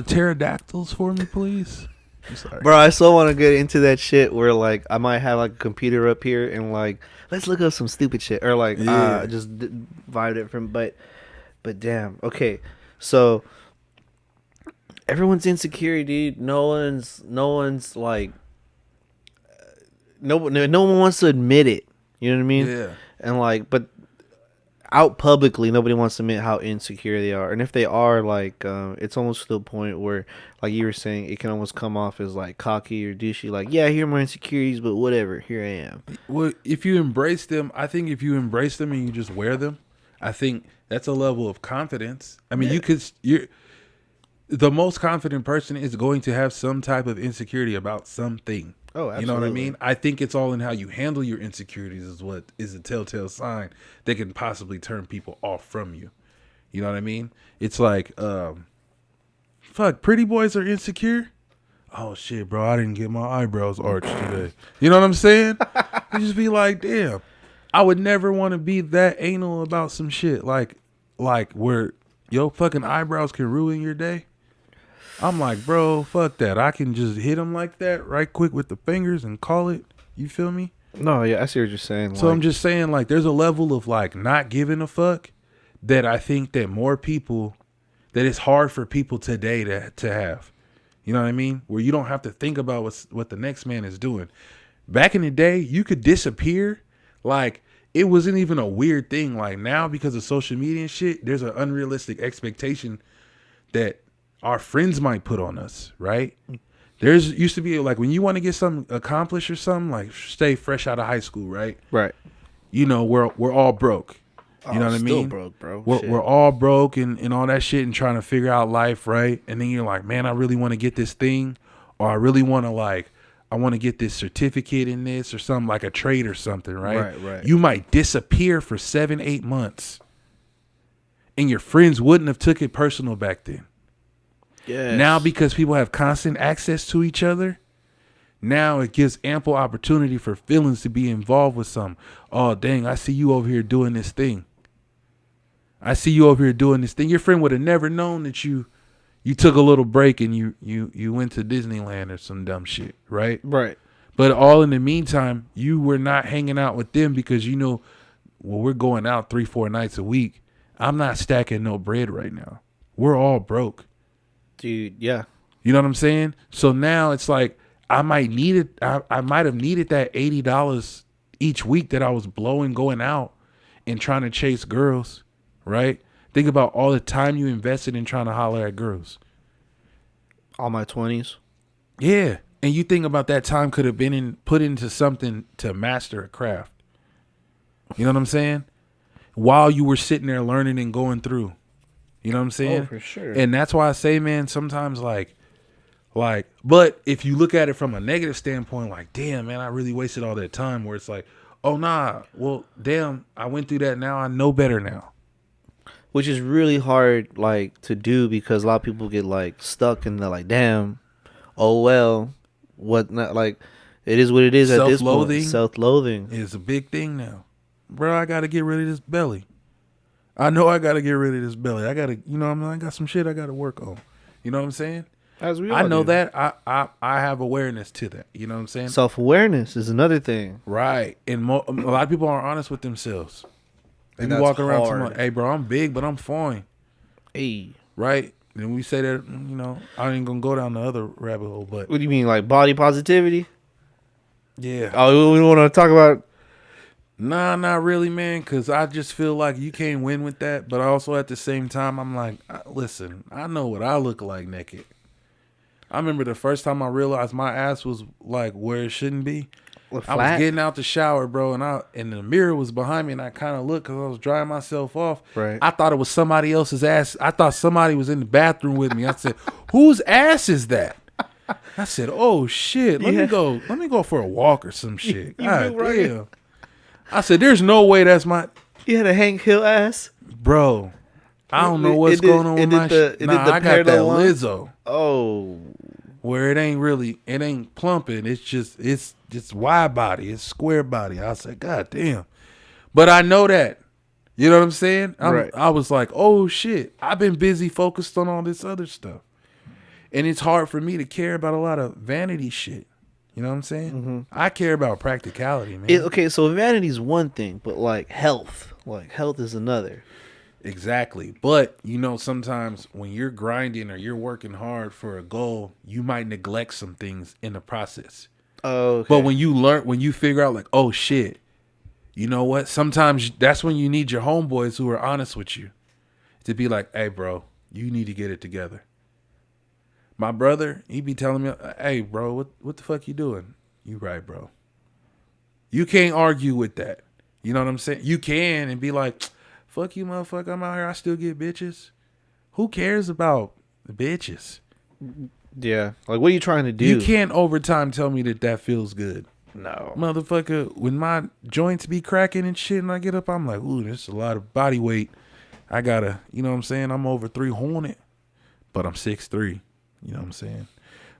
pterodactyls for me, please? I'm sorry. Bro, I so want to get into that shit where like I might have like a computer up here and like let's look up some stupid shit or like Yeah. just vibe it from but damn. Okay. So everyone's insecure, dude. No one's like no one wants to admit it. You know what I mean? Yeah. And like but out publicly nobody wants to admit how insecure they are. And if they are like it's almost to the point where like you were saying it can almost come off as like cocky or douchey like yeah, here are my insecurities but whatever, here I am. Well, if you embrace them, I think if you embrace them and you just wear them, I think that's a level of confidence. I mean, you're the most confident person is going to have some type of insecurity about something. Oh, You know what I absolutely. mean? I think it's all in how you handle your insecurities is what is a telltale sign that can possibly turn people off from you. You know what I mean? It's like, fuck, pretty boys are insecure. Oh shit, bro, I didn't get my eyebrows arched today. You know what I'm saying? You just be like, damn, I would never want to be that anal about some shit like where your fucking eyebrows can ruin your day. I'm like, bro, fuck that. I can just hit them like that right quick with the fingers and call it. You feel me? No, yeah, I see what you're saying. So I'm just saying, like, there's a level of like not giving a fuck that I think that that it's hard for people today to have. You know what I mean? Where you don't have to think about what the next man is doing. Back in the day, you could disappear. Like, it wasn't even a weird thing. Like, now, because of social media and shit, there's an unrealistic expectation that our friends might put on us, right? There's used to be, like, when you want to get something accomplished or something, like, stay fresh out of high school, right? right. We're all broke. You know what I Still mean? broke, bro. We're all broke and all that shit and trying to figure out life, right? And then you're like, man, I really want to get this thing, or I really want to I want to get this certificate in this or something, like a trade or something, right? Right. You might disappear for 7-8 months, and your friends wouldn't have took it personal back then. Yes. Now, because people have constant access to each other, now it gives ample opportunity for feelings to be involved with some. Oh, dang, I see you over here doing this thing. I see you over here doing this thing. Your friend would have never known that you took a little break and you went to Disneyland or some dumb shit, right? Right. But all in the meantime, you were not hanging out with them because well, we're going out 3-4 nights a week. I'm not stacking no bread right now. We're all broke. Dude, yeah. You know what I'm saying? So now it's like I might have needed that $80 each week that I was blowing going out and trying to chase girls, right? Think about all the time you invested in trying to holler at girls. All my 20s. Yeah. And you think about that time could have been put into something to master a craft. You know what I'm saying? While you were sitting there learning and going through. You know what I'm saying? Oh, for sure. And that's why I say, man, sometimes but if you look at it from a negative standpoint, like, damn, man, I really wasted all that time, where it's like, oh, nah, well, damn, I went through that now. I know better now. Which is really hard, like, to do because a lot of people get, like, stuck and they're like, damn, oh, well, what not, like, it is what it is at this point. Self-loathing is a big thing now. Bro, I got to get rid of this belly. I know I got to get rid of this belly. I got to, I got some shit I got to work on. You know what I'm saying? As we I all know do. that. I have awareness to that. You know what I'm saying? Self-awareness is another thing. Right. And a lot of people aren't honest with themselves. They And be that's walking around hard. talking, hey, bro, I'm big, but I'm fine. Hey. Right? And we say that, I ain't going to go down the other rabbit hole, but. What do you mean, like body positivity? Yeah. Oh, we want to talk about... Nah, not really, man, because I just feel like you can't win with that. But also at the same time, I'm like, listen, I know what I look like naked. I remember the first time I realized my ass was like where it shouldn't be. I was getting out the shower, bro, and the mirror was behind me, and I kind of looked because I was drying myself off. Right. I thought it was somebody else's ass. I thought somebody was in the bathroom with me. I said, whose ass is that? I said, oh, shit, let me go for a walk or some shit. God damn. I said, there's no way that's my... You had a Hank Hill ass? Bro, I don't know what's going on with my shit. Nah, I got that Lizzo. Oh. where it ain't plumping. It's just wide body. It's square body. I said, God damn. But I know that. You know what I'm saying? Right. I was like, oh shit. I've been busy focused on all this other stuff. And it's hard for me to care about a lot of vanity shit. You know what I'm saying? Mm-hmm. I care about practicality, man. Okay, so vanity's one thing, but like health is another. Exactly. But, sometimes when you're grinding or you're working hard for a goal, you might neglect some things in the process. Oh, okay. But when you figure out like, oh shit, you know what? Sometimes that's when you need your homeboys who are honest with you to be like, hey, bro, you need to get it together. My brother, he be telling me, hey, bro, what the fuck you doing? You right, bro. You can't argue with that. You know what I'm saying? You can and be like, fuck you, motherfucker. I'm out here. I still get bitches. Who cares about the bitches? Yeah. Like, what are you trying to do? You can't overtime tell me that feels good. No. Motherfucker, when my joints be cracking and shit and I get up, I'm like, ooh, there's a lot of body weight. I gotta, you know what I'm saying? I'm over 300, but I'm 6'3". You know what I'm saying?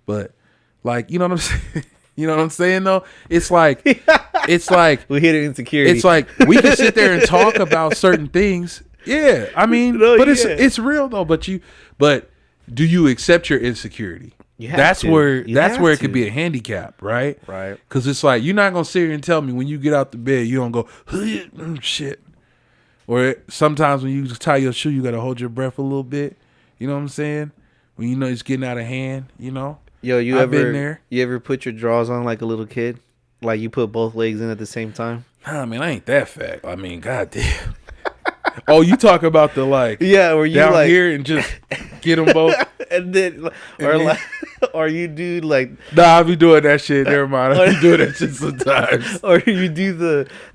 But, like, you know what I'm saying? You know what I'm saying, though? It's like, we hit insecurity. It's like, we can sit there and talk about certain things. Yeah, I mean, it's real, though. But do you accept your insecurity? That's where it could be a handicap, right? Right. Because it's like, you're not going to sit here and tell me when you get out the bed, you don't go, shit. Or sometimes when you tie your shoe, you got to hold your breath a little bit. You know what I'm saying? When you know it's getting out of hand, Yo, I've been there. You ever put your drawers on like a little kid? Like you put both legs in at the same time? Nah, man, I ain't that fat. I mean, goddamn. Oh, you talk about the where you down like here and just get them both, and then or you do like nah, I be doing that shit. Never mind, I be doing that shit sometimes. Or you do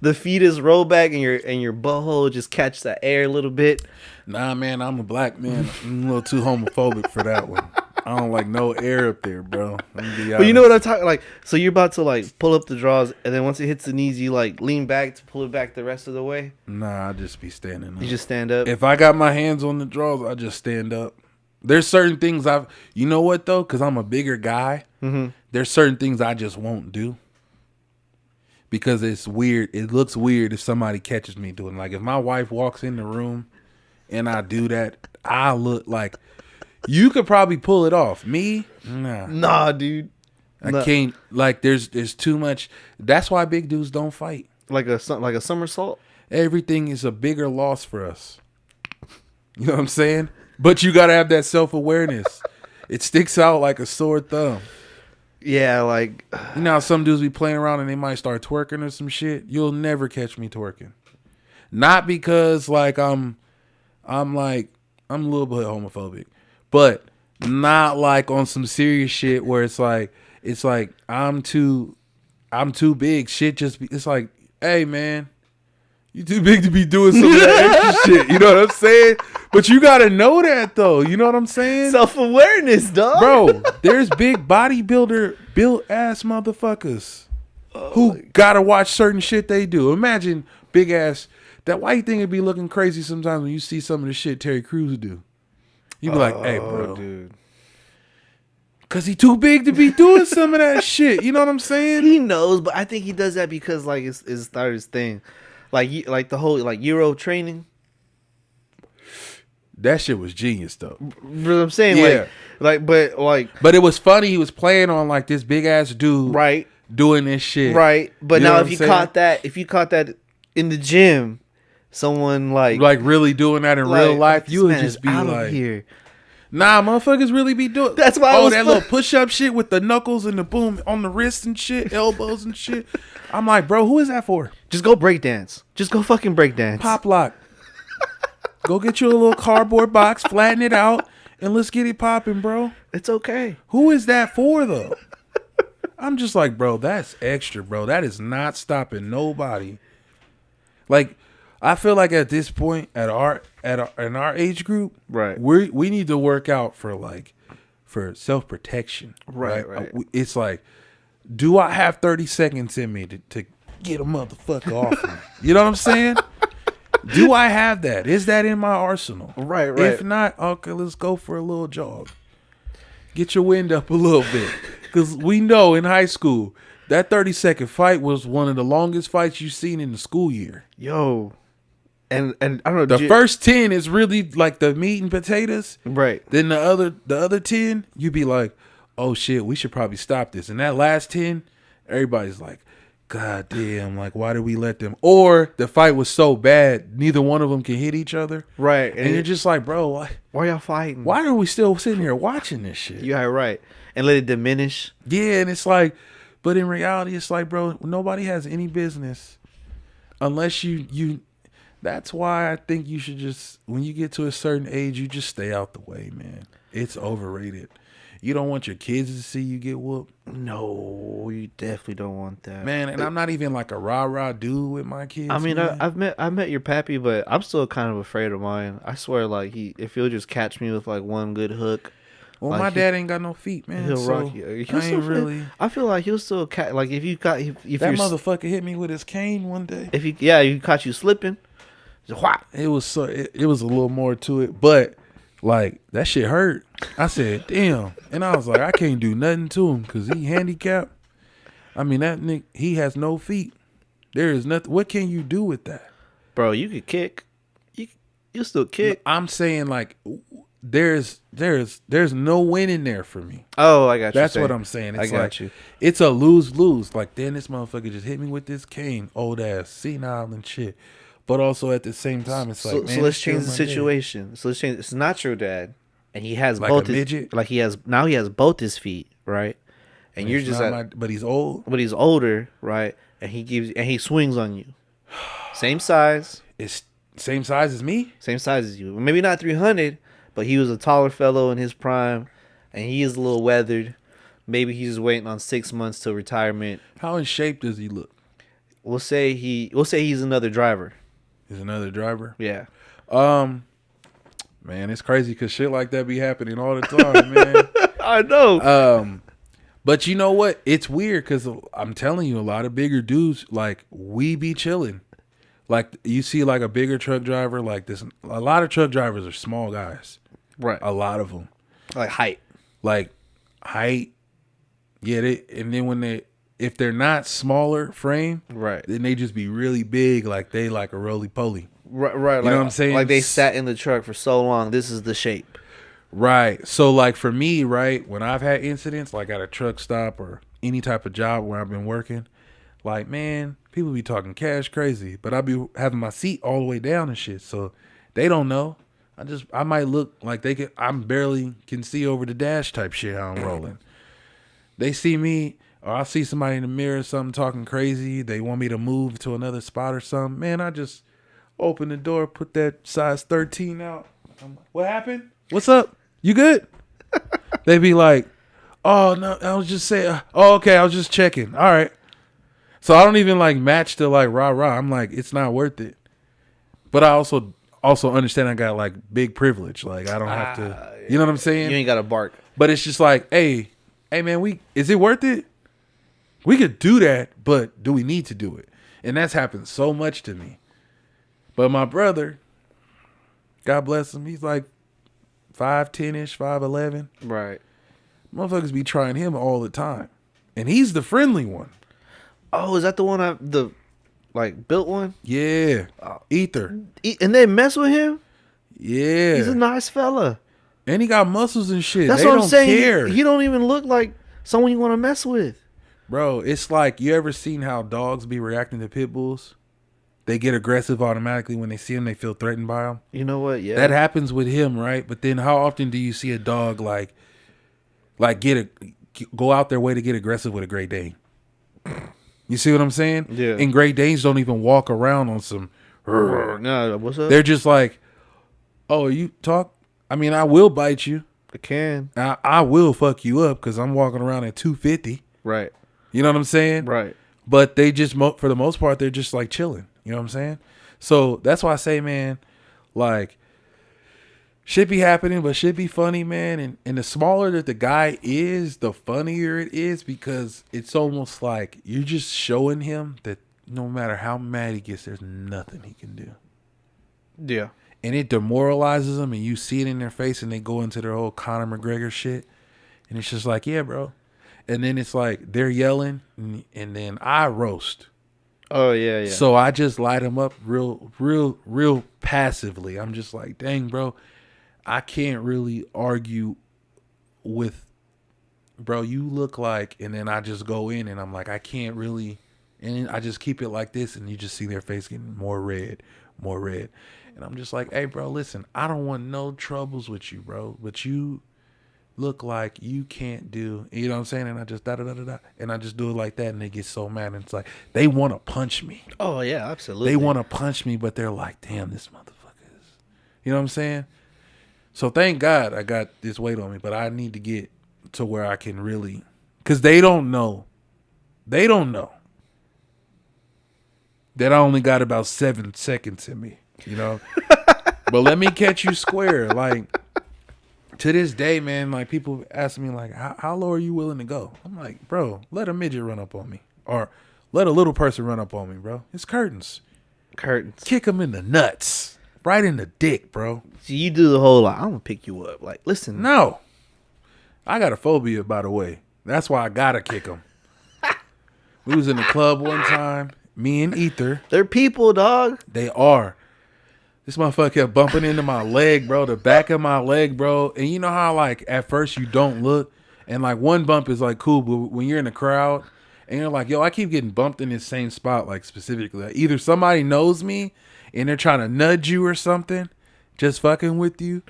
the fetus rollback and your butthole just catch the air a little bit. Nah, man, I'm a black man. I'm a little too homophobic for that one. I don't like no air up there, bro. But you know what I'm talking like? So you're about to like pull up the drawers, and then once it hits the knees, you like lean back to pull it back the rest of the way. Nah, I just be standing up. You just stand up. If I got my hands on the drawers, I just stand up. There's certain things you know what though? Because I'm a bigger guy. Mm-hmm. There's certain things I just won't do. Because it's weird. It looks weird if somebody catches me doing. Like if my wife walks in the room and I do that, I look like. You could probably pull it off. Me? Nah, dude. I can't. Like, there's too much. That's why big dudes don't fight. Like a somersault? Everything is a bigger loss for us. You know what I'm saying? But you got to have that self-awareness. It sticks out like a sore thumb. Yeah, like. You know how some dudes be playing around and they might start twerking or some shit? You'll never catch me twerking. Not because, like, I'm a little bit homophobic. But not like on some serious shit where it's like I'm too big. Shit just be, it's like, hey man, you too big to be doing some of that extra shit. You know what I'm saying? But you gotta know that though. You know what I'm saying? Self-awareness, dog. Bro, there's big bodybuilder built ass motherfuckers who gotta watch certain shit they do. Imagine big ass. Why you think it'd be looking crazy sometimes when you see some of the shit Terry Crews do? You be like, hey, bro. Dude. Because he too big to be doing some of that shit. You know what I'm saying? He knows, but I think he does that because, like, it's his thing. Like the whole, like, Euro training. That shit was genius, though. You know what I'm saying? Yeah. But it was funny. He was playing on, like, this big-ass dude. Right. Doing this shit. Right. But you now if you caught that in the gym... Someone like really doing that in real life, you would just be like, here. Nah, motherfuckers really be doing. That's why. Little push up shit with the knuckles and the boom on the wrist and shit, elbows and shit. I'm like, bro, who is that for? Just go break dance. Just go fucking break dance. Pop lock. Go get you a little cardboard box, flatten it out, and let's get it popping, bro. It's okay. Who is that for though? I'm just like, bro, that's extra, bro. That is not stopping nobody. Like. I feel like at this point in our age group, right, we need to work out for self-protection. Right. It's like, do I have 30 seconds in me to get a motherfucker off me? You know what I'm saying? Do I have that? Is that in my arsenal? Right. If not, okay, let's go for a little jog. get your wind up a little bit. Because we know in high school, that 30-second fight was one of the longest fights you've seen in the school year. Yo. And I don't know. The first 10 is really like the meat and potatoes. Right. Then the other 10, you be like, oh shit, we should probably stop this. And that last 10, everybody's like, God damn, like why did we let them? Or the fight was so bad, neither one of them can hit each other. Right. And you're just like, bro, why y'all fighting? Why are we still sitting here watching this shit? Yeah, right. And let it diminish. Yeah, and it's like, but in reality, it's like, bro, nobody has any business unless you. That's why I think you should just, when you get to a certain age, you just stay out the way, man. It's overrated. You don't want your kids to see you get whooped. No, you definitely don't want that, man. And I'm not even like a rah dude with my kids. I mean, man. I've met your pappy, but I'm still kind of afraid of mine. I swear, like if he'll just catch me with like one good hook. Well, like my dad ain't got no feet, man. He'll so rock you. I ain't really. I feel like he'll still catch. Like if you got if that motherfucker hit me with his cane one day. If he caught you slipping. It was it was a little more to it, but like that shit hurt. I said, damn, and I was like, I can't do nothing to him because he handicapped. I mean, that nigga, he has no feet. There is nothing. What can you do with that, bro? You could kick. You still kick. I'm saying like, there's no winning there for me. Oh, I got you. That's what I'm saying. It's I got like, you. It's a lose. Like then this motherfucker just hit me with this cane, old ass senile and shit. But also at the same time, it's like, so let's change the situation. Dad. So let's change. It's not your dad, and he has like both a midget? Like he has both his feet, right? And you're just but he's old. But he's older, right? And he swings on you. Same size. It's same size as me. Same size as you. Maybe not 300, but he was a taller fellow in his prime, and he is a little weathered. Maybe he's waiting on 6 months till retirement. How in shape does he look? We'll say he's another driver. He's another driver. Yeah. Man, it's crazy because shit like that be happening all the time, man. I know. But you know what? It's weird because I'm telling you, a lot of bigger dudes, like, we be chilling. Like, you see, like, a bigger truck driver like this. A lot of truck drivers are small guys. Right. A lot of them. Like height. Yeah, and then if they're not smaller frame, right, then they just be really big, like they like a roly-poly. Right. You know what I'm saying? Like they sat in the truck for so long. This is the shape. Right. So like for me, right, when I've had incidents like at a truck stop or any type of job where I've been working, like, man, people be talking cash crazy, but I be having my seat all the way down and shit. So they don't know. I might look like I'm barely can see over the dash type shit how I'm rolling. They see me, or I see somebody in the mirror or something talking crazy. They want me to move to another spot or something. Man, I just open the door, put that size 13 out. I'm like, what happened? What's up? You good? They be like, oh, no, I was just saying, oh, okay, I was just checking. All right. So I don't even like match to like rah. I'm like, it's not worth it. But I also understand I got like big privilege. Like I don't have to, you know what I'm saying? You ain't got to bark. But it's just like, hey man, is it worth it? We could do that, but do we need to do it? And that's happened so much to me. But my brother, God bless him, he's like 5'10-ish, 5'11". Right. Motherfuckers be trying him all the time. And he's the friendly one. Oh, is that the one built one? Yeah. Ether. And they mess with him? Yeah. He's a nice fella. And he got muscles and shit. That's they what I'm don't saying. care. He don't even look like someone you want to mess with. Bro, it's like, you ever seen how dogs be reacting to pit bulls? They get aggressive automatically when they see them. They feel threatened by them. You know what? Yeah. That happens with him, right? But then how often do you see a dog go out their way to get aggressive with a Great Dane? You see what I'm saying? Yeah. And Great Danes don't even walk around on some. No, what's up? They're just like, oh, you talk? I mean, I will bite you. I can. I will fuck you up because I'm walking around at 250. Right. You know what I'm saying? Right. But they just, for the most part, they're just like chilling. You know what I'm saying? So that's why I say, man, like, shit be happening, but shit be funny, man. And the smaller that the guy is, the funnier it is because it's almost like you're just showing him that no matter how mad he gets, there's nothing he can do. Yeah. And it demoralizes them, and you see it in their face, and they go into their whole Conor McGregor shit. And it's just like, yeah, bro. And then it's like they're yelling, and then I roast. Oh yeah, yeah. So I just light them up real passively. I'm just like, dang, bro, I can't really argue with, bro, you look like, and then I just go in and I'm like, I can't really, and I just keep it like this, and you just see their face getting more red. And I'm just like, hey, bro, listen, I don't want no troubles with you, bro, but you look like you can't do, you know what I'm saying? And I just and I just do it like that, and they get so mad, and it's like they want to punch me. Oh yeah, absolutely. They want to punch me, but they're like, damn, this motherfucker is, you know what I'm saying? So thank God I got this weight on me, but I need to get to where I can really, because they don't know that I only got about 7 seconds in me, you know? But let me catch you square. Like, to this day, man, like, people ask me, like, how low are you willing to go? I'm like, bro, let a midget run up on me. Or let a little person run up on me, bro. It's curtains. Kick them in the nuts. Right in the dick, bro. So you do the whole, like, I'm going to pick you up. Like, listen. No. I got a phobia, by the way. That's why I got to kick them. We was in the club one time. Me and Ether. They're people, dog. They are. This motherfucker kept bumping into my leg, bro. The back of my leg, bro. And you know how, like, at first you don't look. And, like, one bump is, like, cool. But when you're in the crowd and you're like, yo, I keep getting bumped in this same spot, like, specifically. Like, either somebody knows me and they're trying to nudge you or something, just fucking with you.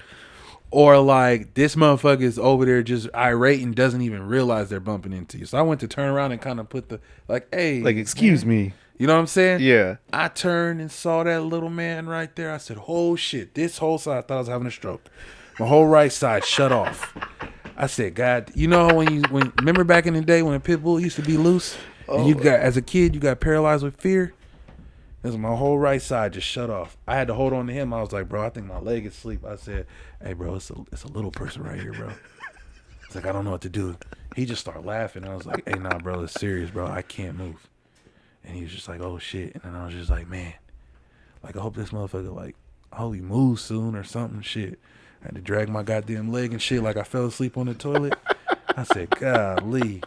Or, like, this motherfucker is over there just irate and doesn't even realize they're bumping into you. So I went to turn around and kind of put the, like, hey. Like, excuse me. You know what I'm saying? Yeah. I turned and saw that little man right there. I said, oh, shit. This whole side, I thought I was having a stroke. My whole right side shut off. I said, God, you know when remember back in the day when a pit bull used to be loose? Oh. And you got, as a kid, you got paralyzed with fear? Because my whole right side just shut off. I had to hold on to him. I was like, bro, I think my leg is asleep. I said, hey, bro, it's a little person right here, bro. It's like, I don't know what to do. He just started laughing. I was like, hey, nah, bro, it's serious, bro. I can't move. And he was just like, oh, shit. And then I was just like, man, like, I hope this motherfucker, like, I hope he moves soon or something, shit. I had to drag my goddamn leg and shit like I fell asleep on the toilet. I said, golly.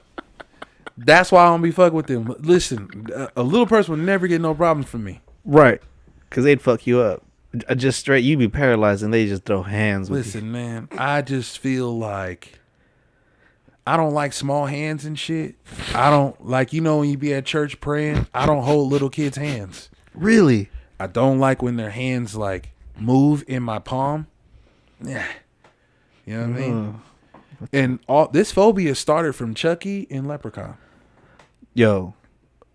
That's why I don't be fucking with them. Listen, a little person would never get no problems from me. Right. Because they'd fuck you up. Just straight, you'd be paralyzed and they just throw hands with you. Listen, man, I just feel like I don't like small hands and shit. I don't like, you know, when you be at church praying, I don't hold little kids' hands. Really? I don't like when their hands like move in my palm. Yeah. You know what I mean? And all this phobia started from Chucky and Leprechaun. Yo.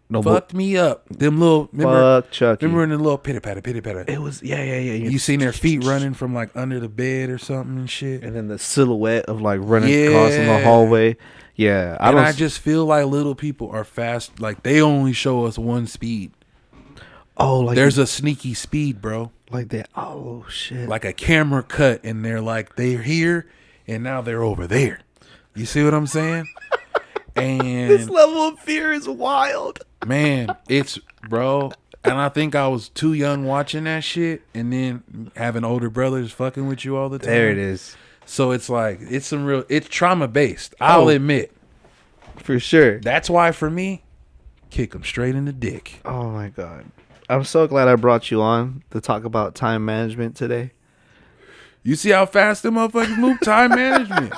No, fucked me up. Them little, remember, fuck Chucky. Remember in the little pitter patter. It was, yeah. You seen their feet running from like under the bed or something and shit. And then the silhouette of like running across in the hallway. Yeah. I just feel like little people are fast. Like they only show us one speed. Oh, like there's a sneaky speed, bro. Like that. Oh shit. Like a camera cut and they're like, they're here and now they're over there. You see what I'm saying? And this level of fear is wild. Man, it's, bro. And I think I was too young watching that shit and then having older brothers fucking with you all the time. There it is. So it's like, it's trauma based. I'll admit. For sure. That's why for me, kick them straight in the dick. Oh my God. I'm so glad I brought you on to talk about time management today. You see how fast them motherfuckers move? Time management.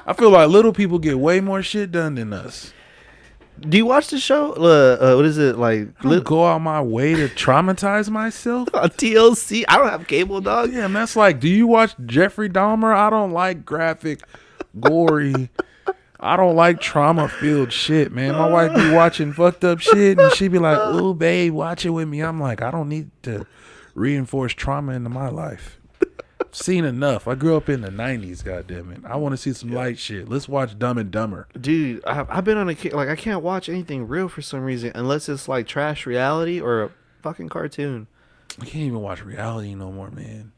I feel like little people get way more shit done than us. Do you watch the show? What is it like? I don't go out my way to traumatize myself on TLC. I don't have cable, dog. Yeah, and that's like, do you watch Jeffrey Dahmer? I don't like graphic, gory. I don't like trauma-filled shit, man. My wife be watching fucked up shit, and she be like, "Ooh, babe, watch it with me." I'm like, I don't need to reinforce trauma into my life. I've seen enough. I grew up in the 90s, goddammit. I want to see some light shit. Let's watch Dumb and Dumber. Dude, I've been on a kick. Like, I can't watch anything real for some reason unless it's like trash reality or a fucking cartoon. I can't even watch reality no more, man.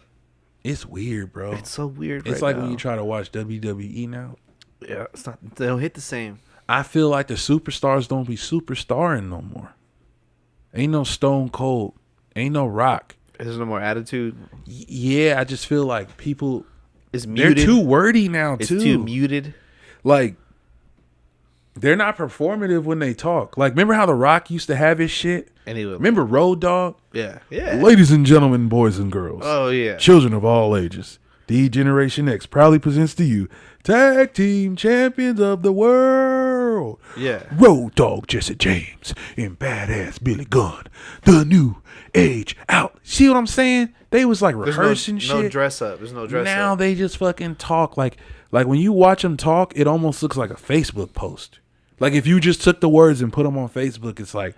It's weird, bro. It's so weird. It's like when you try to watch WWE now. Yeah, it's not. They don't hit the same. I feel like the superstars don't be superstarring no more. Ain't no Stone Cold. Ain't no Rock. There's no more attitude. Yeah, I just feel like people. It's muted. They're too wordy now, it's too. It's too muted. Like, they're not performative when they talk. Like, remember how The Rock used to have his shit? Anyway, Remember Road Dogg? yeah. Ladies and gentlemen, boys and girls. Oh yeah. Children of all ages. The Generation X proudly presents to you Tag Team Champions of the World. Yeah. Road Dogg Jesse James and Badass Billy Gunn. The new age out. See what I'm saying? They was like rehearsing shit. No dress up. There's no dress up. Now they just fucking talk like when you watch them talk, it almost looks like a Facebook post. Like if you just took the words and put them on Facebook, it's like,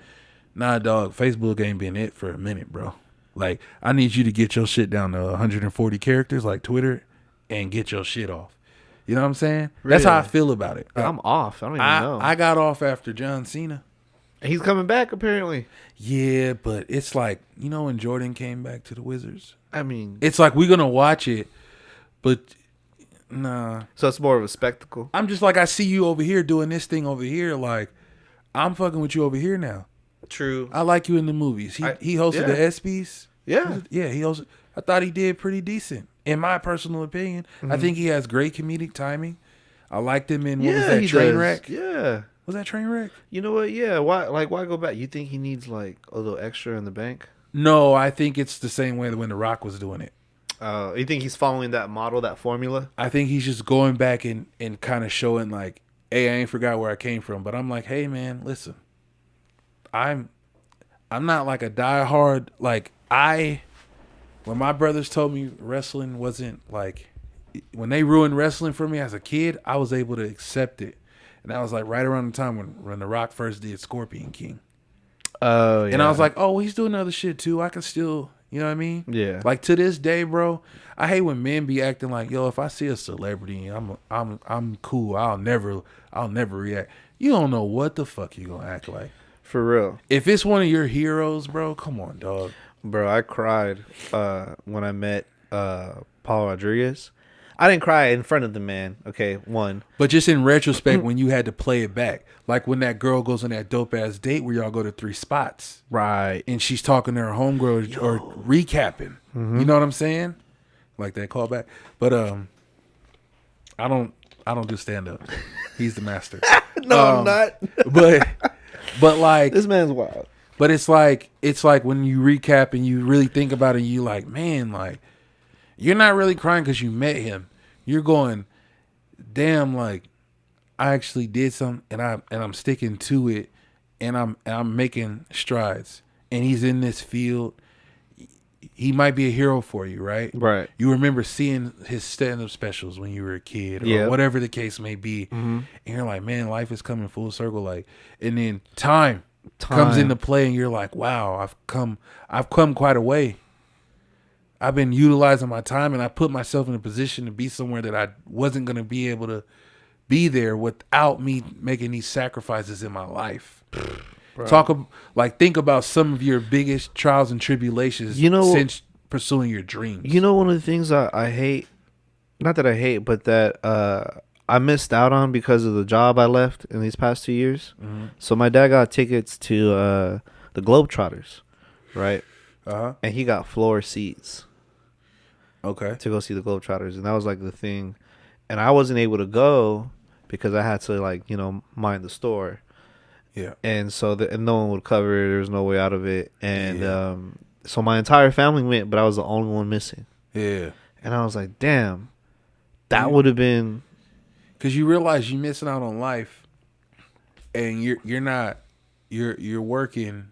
nah, dog, Facebook ain't been it for a minute, bro. Like, I need you to get your shit down to 140 characters like Twitter and get your shit off. You know what I'm saying? Really? That's how I feel about it. I'm off. I don't even know. I got off after John Cena. He's coming back apparently. Yeah, but it's like, you know when Jordan came back to the Wizards? I mean, It's like we're going to watch it, but nah. so it's more of a spectacle. I'm just like, I see you over here doing this thing over here. Like, I'm fucking with you over here now. True. I like you in the movies. He hosted the ESPYs. Yeah. Yeah, he hosted. I thought he did pretty decent, in my personal opinion. I think he has great comedic timing. I liked him in, what was that, Trainwreck? Yeah. Was that Trainwreck? You know what? Yeah. Why go back? You think he needs like a little extra in the bank? No, I think it's the same way that when The Rock was doing it. You think he's following that model, that formula? I think he's just going back and kind of showing like, hey, I ain't forgot where I came from. But I'm like, hey, man, listen. I'm not like a diehard, like when my brothers told me wrestling wasn't like, when they ruined wrestling for me as a kid, I was able to accept it. And that was like right around the time when The Rock first did Scorpion King. Oh, yeah. And I was like, oh, well, he's doing other shit too. I can still, you know what I mean? Yeah. Like to this day, bro, I hate when men be acting like, yo, if I see a celebrity, I'm cool. I'll never react. You don't know what the fuck you gonna act like. For real. If it's one of your heroes, bro, come on, dog. Bro, I cried when I met Paul Rodriguez. I didn't cry in front of the man, okay, one. But just in retrospect, when you had to play it back, like when that girl goes on that dope ass date where y'all go to 3 spots, Right. and she's talking to her homegirl or recapping. You know what I'm saying? Like that callback. But I don't do stand up. He's the master. No, I'm not. But like This man's wild. But it's like when you recap and you really think about it, you like, man, like you're not really crying because you met him. You're going, damn, like I actually did something and I'm sticking to it and I'm making strides. And he's in this field. He might be a hero for you, right? Right. You remember seeing his stand-up specials when you were a kid or whatever the case may be. And you're like, man, life is coming full circle. Like, and then time comes into play and you're like, wow, I've come quite a way. I've been utilizing my time and I put myself in a position to be somewhere that I wasn't going to be able to be there without me making these sacrifices in my life. Bro. Think about some of your biggest trials and tribulations since pursuing your dreams. You know, one of the things I hate, not that I hate, but that I missed out on because of the job I left in these past 2 years. So my dad got tickets to the Globetrotters, right? And he got floor seats. Okay. To go see the Globetrotters. And that was like the thing. And I wasn't able to go because I had to mind the store. Yeah. And so and no one would cover it. There was no way out of it. And so my entire family went, but I was the only one missing. Yeah. And I was like, damn, that would have been. Because you realize you're missing out on life and you're working.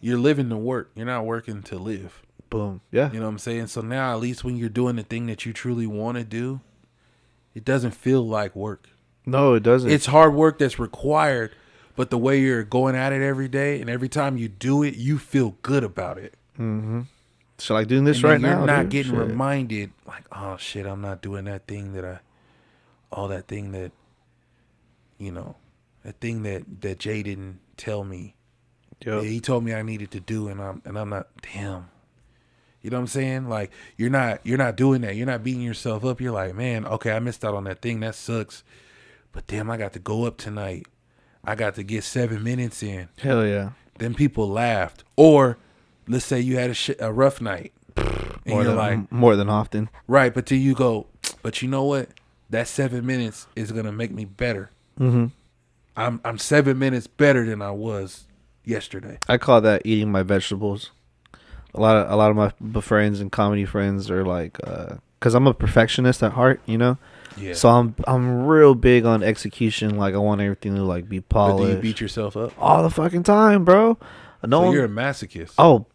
You're living to work. You're not working to live. Boom. Yeah. You know what I'm saying? So now at least when you're doing the thing that you truly want to do, it doesn't feel like work. No, it doesn't. It's hard work that's required, but the way you're going at it every day and every time you do it, you feel good about it. Mm-hmm. So like doing this and right now, you're not getting reminded like, oh shit, I'm not doing that thing that Jay didn't tell me. Yep. He told me I needed to do, and I'm not. Damn. You know what I'm saying? Like you're not doing that. You're not beating yourself up. You're like, man, okay, I missed out on that thing. That sucks. But damn, I got to go up tonight. I got to get 7 minutes in. Hell yeah. Then people laughed. Or let's say you had a rough night. And more than often. Right, but then you go, but you know what? that 7 minutes is gonna make me better. Mm-hmm. I'm 7 minutes better than I was yesterday. I call that eating my vegetables. A lot of my friends and comedy friends are like, because I'm a perfectionist at heart, you know. Yeah. So I'm real big on execution. Like I want everything to like be But do you polished beat yourself up? all the fucking time, bro. No So one. you're a masochist. Oh,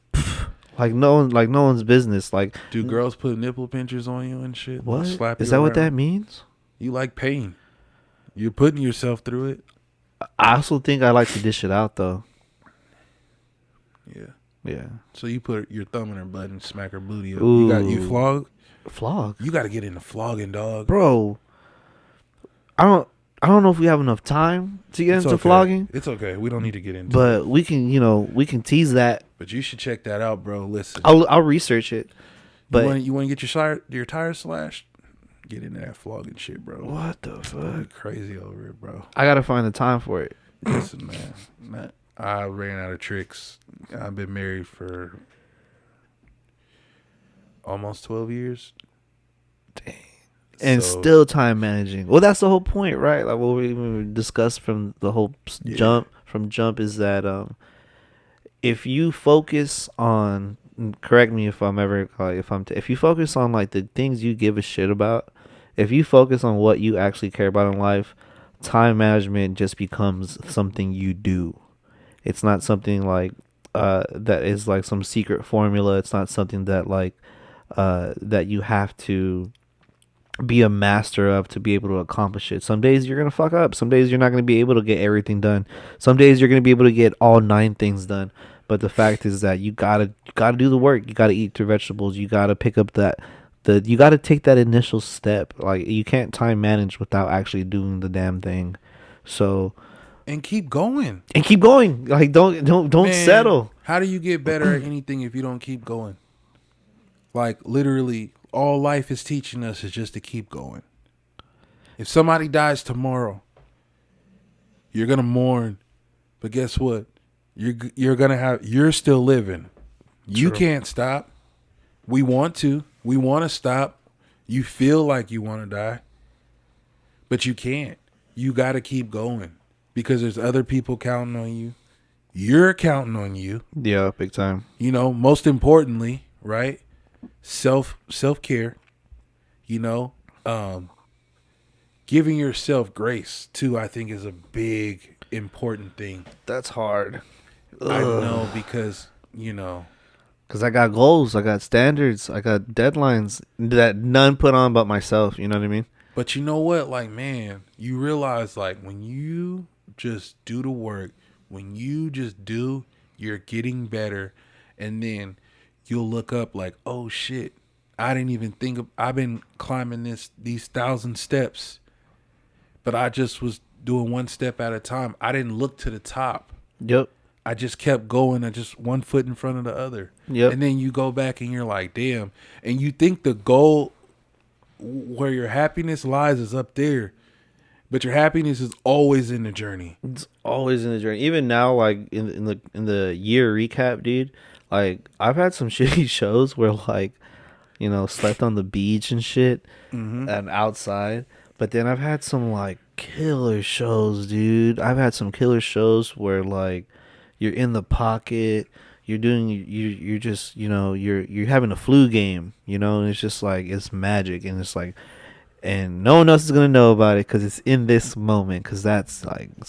like no one's business. Like, Do girls put nipple pinchers on you and shit? what Slap is you that? What that around? means? You like pain. You're putting yourself through it. I also think I like to dish it out though. Yeah. Yeah. So you put your thumb in her butt and smack her booty up. You Ooh. flog? Flog, You got to get into flogging, dog. bro. I don't know if we have enough time to get It's into okay. flogging, It's okay. We don't need to get into it. but we can tease that. But you should check that out, bro. Listen. I'll research it. But you want to get your tires slashed? Get into that flogging shit, bro. what the You're fuck? crazy over it, bro. I gotta find the time for it. Listen, man. I ran out of tricks. I've been married for almost 12 years. Dang. And So, still time managing. Well, that's the whole point, right? Like what we discussed from the whole jump is that if you focus on, correct me if I'm ever if you focus on like the things you give a shit about, if you focus on what you actually care about in life, time management just becomes something you do. It's not something like that is like some secret formula. It's not something that like that you have to be a master of to be able to accomplish it. Some days you're gonna fuck up. Some days you're not gonna be able to get everything done. Some days you're gonna be able to get all 9 things done. But the fact is that you gotta do the work. You gotta eat your vegetables. You gotta pick up you gotta take that initial step. Like you can't time manage without actually doing the damn thing. So and keep going. and keep going. Like don't Man, settle. How do you get better at anything if you don't keep going? Like literally, all life is teaching us is just to keep going. If somebody dies tomorrow, you're gonna mourn, but guess what? You're still living. You True. can't stop. We want to. We want to stop. You feel like you want to die, but you can't. You got to keep going because there's other people counting on you. You're counting on you. Yeah, big time. You know, most importantly, right? Self-care. You know, giving yourself grace too, I think is a big important thing. That's hard. I know because, you know, Because I got goals, I got standards, I got deadlines that none put on but myself. You know what I mean? but you know what? Like, man, you realize like when you just do the work, when you just do, you're getting better. And then you'll look up like, oh shit, I didn't even think of, I've been climbing these 1,000 steps, but I just was doing one step at a time. I didn't look to the top. Yep. I just kept going. I just one foot in front of the other. Yep. And then you go back and you're like, damn. And you think the goal where your happiness lies is up there. But your happiness is always in the journey. It's always in the journey. Even now, like in the year recap, dude. Like I've had some shitty shows where like, you know, slept on the beach and shit, and outside. But then I've had some like killer shows, dude. I've had some killer shows where like you're in the pocket, you're just, you know, you're having a flu game, you know, and it's just like it's magic, and it's like, and no one else is gonna know about it because it's in this moment, because that's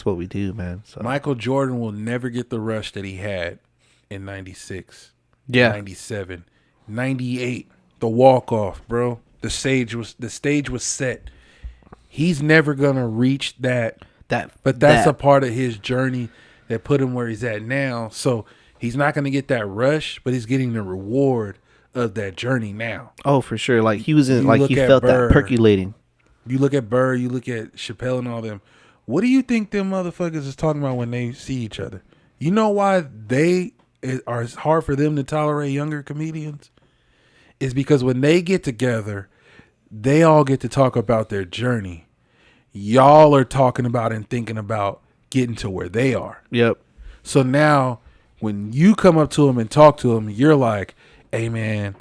what we do, man. So Michael Jordan will never get the rush that he had in 96, yeah, 97, 98. The walk-off, bro. The stage was set. He's never gonna reach that. But that's a part of his journey that put him where he's at now. So he's not going to get that rush, but he's getting the reward of that journey now. Oh, for sure. Like he was in, You like look he at felt Burr. that percolating. You look at Burr, you look at Chappelle and all them. What do you think them motherfuckers is talking about when they see each other? You know why it's hard for them to tolerate younger comedians? Is because when they get together, they all get to talk about their journey. Y'all are talking about and thinking about getting to where they are. Yep. So now when you come up to them and talk to them, you're like, hey man,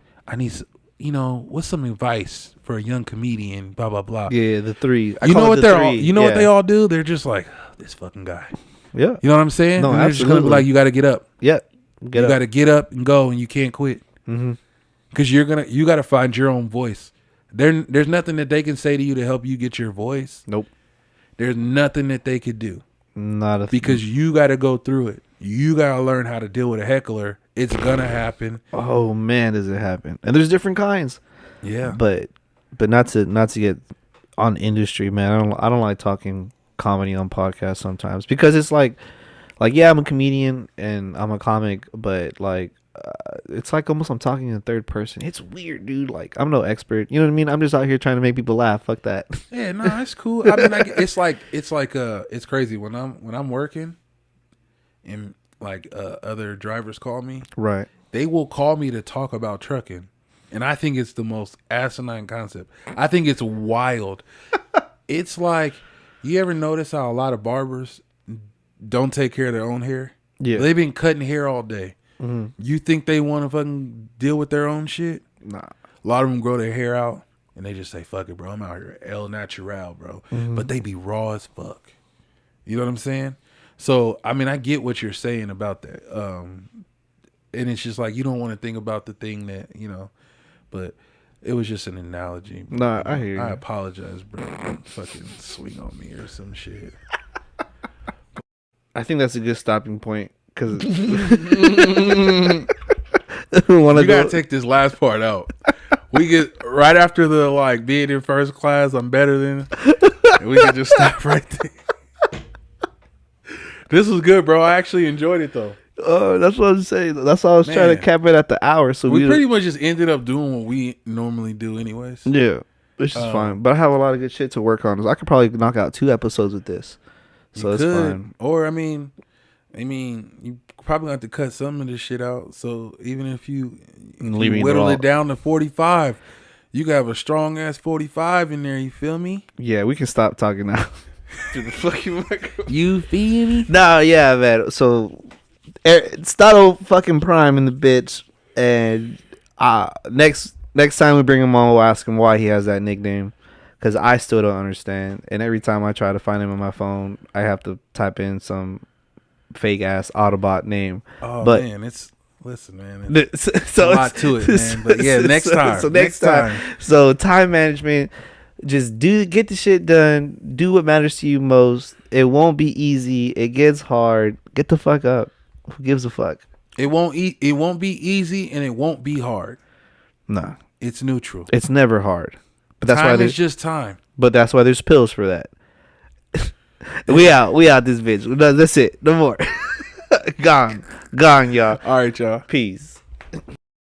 what's some advice for a young comedian? Blah blah blah. Yeah, the three. You know what they're all. You know what they all do? They're just like this fucking guy. Yeah. You know what I'm saying? No, and they're just gonna be like, you got to get up. Yeah. You got to get up and go, and you can't quit. Mm-hmm. Because you got to find your own voice. There's nothing that they can say to you to help you get your voice. Nope. There's nothing that they could do. Not a because you got to go through it. You got to learn how to deal with a heckler. It's gonna happen. Oh man, does it happen? And there's different kinds. Yeah. But not to get on industry, man. I don't like talking comedy on podcasts sometimes because it's like yeah, I'm a comedian and I'm a comic, but like it's like almost I'm talking in third person. It's weird, dude. Like I'm no expert. You know what I mean? I'm just out here trying to make people laugh. Fuck that. Yeah, no, it's cool. I mean, it's crazy when I'm working and like other drivers call me. Right. They will call me to talk about trucking. And I think it's the most asinine concept. I think it's wild. It's like, you ever notice how a lot of barbers don't take care of their own hair? Yeah. They've been cutting hair all day. Mm-hmm. You think they want to fucking deal with their own shit? Nah. A lot of them grow their hair out and they just say, fuck it, bro. I'm out here El Natural, bro. Mm-hmm. But they be raw as fuck. You know what I'm saying? So, I mean, I get what you're saying about that. And it's just like, you don't want to think about the thing that, but it was just an analogy. Nah, I hear you. I apologize, bro. Don't fucking swing on me or some shit. I think that's a good stopping point because You gotta take this last part out. We get right after the like being in first class, I'm better than, and we can just stop right there. This was good, bro. I actually enjoyed it though. That's what I was saying. That's why I was trying to cap it at the hour. So we pretty much just ended up doing what we normally do, anyways. Yeah, which is fine. But I have a lot of good shit to work on. So I could probably knock out 2 episodes with this. So it's fine. Or I mean, you probably have to cut some of this shit out. So even if you whittle it down to 45, you can have a strong ass 45 in there. You feel me? Yeah, we can stop talking now. To the fucking microphone. You feel me? Nah, yeah, man. So StotoPrime in the bitch, and next time we bring him on, we'll ask him why he has that nickname, because I still don't understand. And every time I try to find him on my phone, I have to type in some fake ass Autobot name. Oh but, man, listen, man. It's a lot to it, man. But yeah, next time. So next time. So time management. Just get the shit done. Do what matters to you most. It won't be easy. It gets hard. Get the fuck up. Who gives a fuck? It won't be easy and it won't be hard. Nah. It's neutral. It's never hard. But that's time is just time. But that's why there's pills for that. We out this bitch. No, that's it. No more. Gone, y'all. All right, y'all. Peace.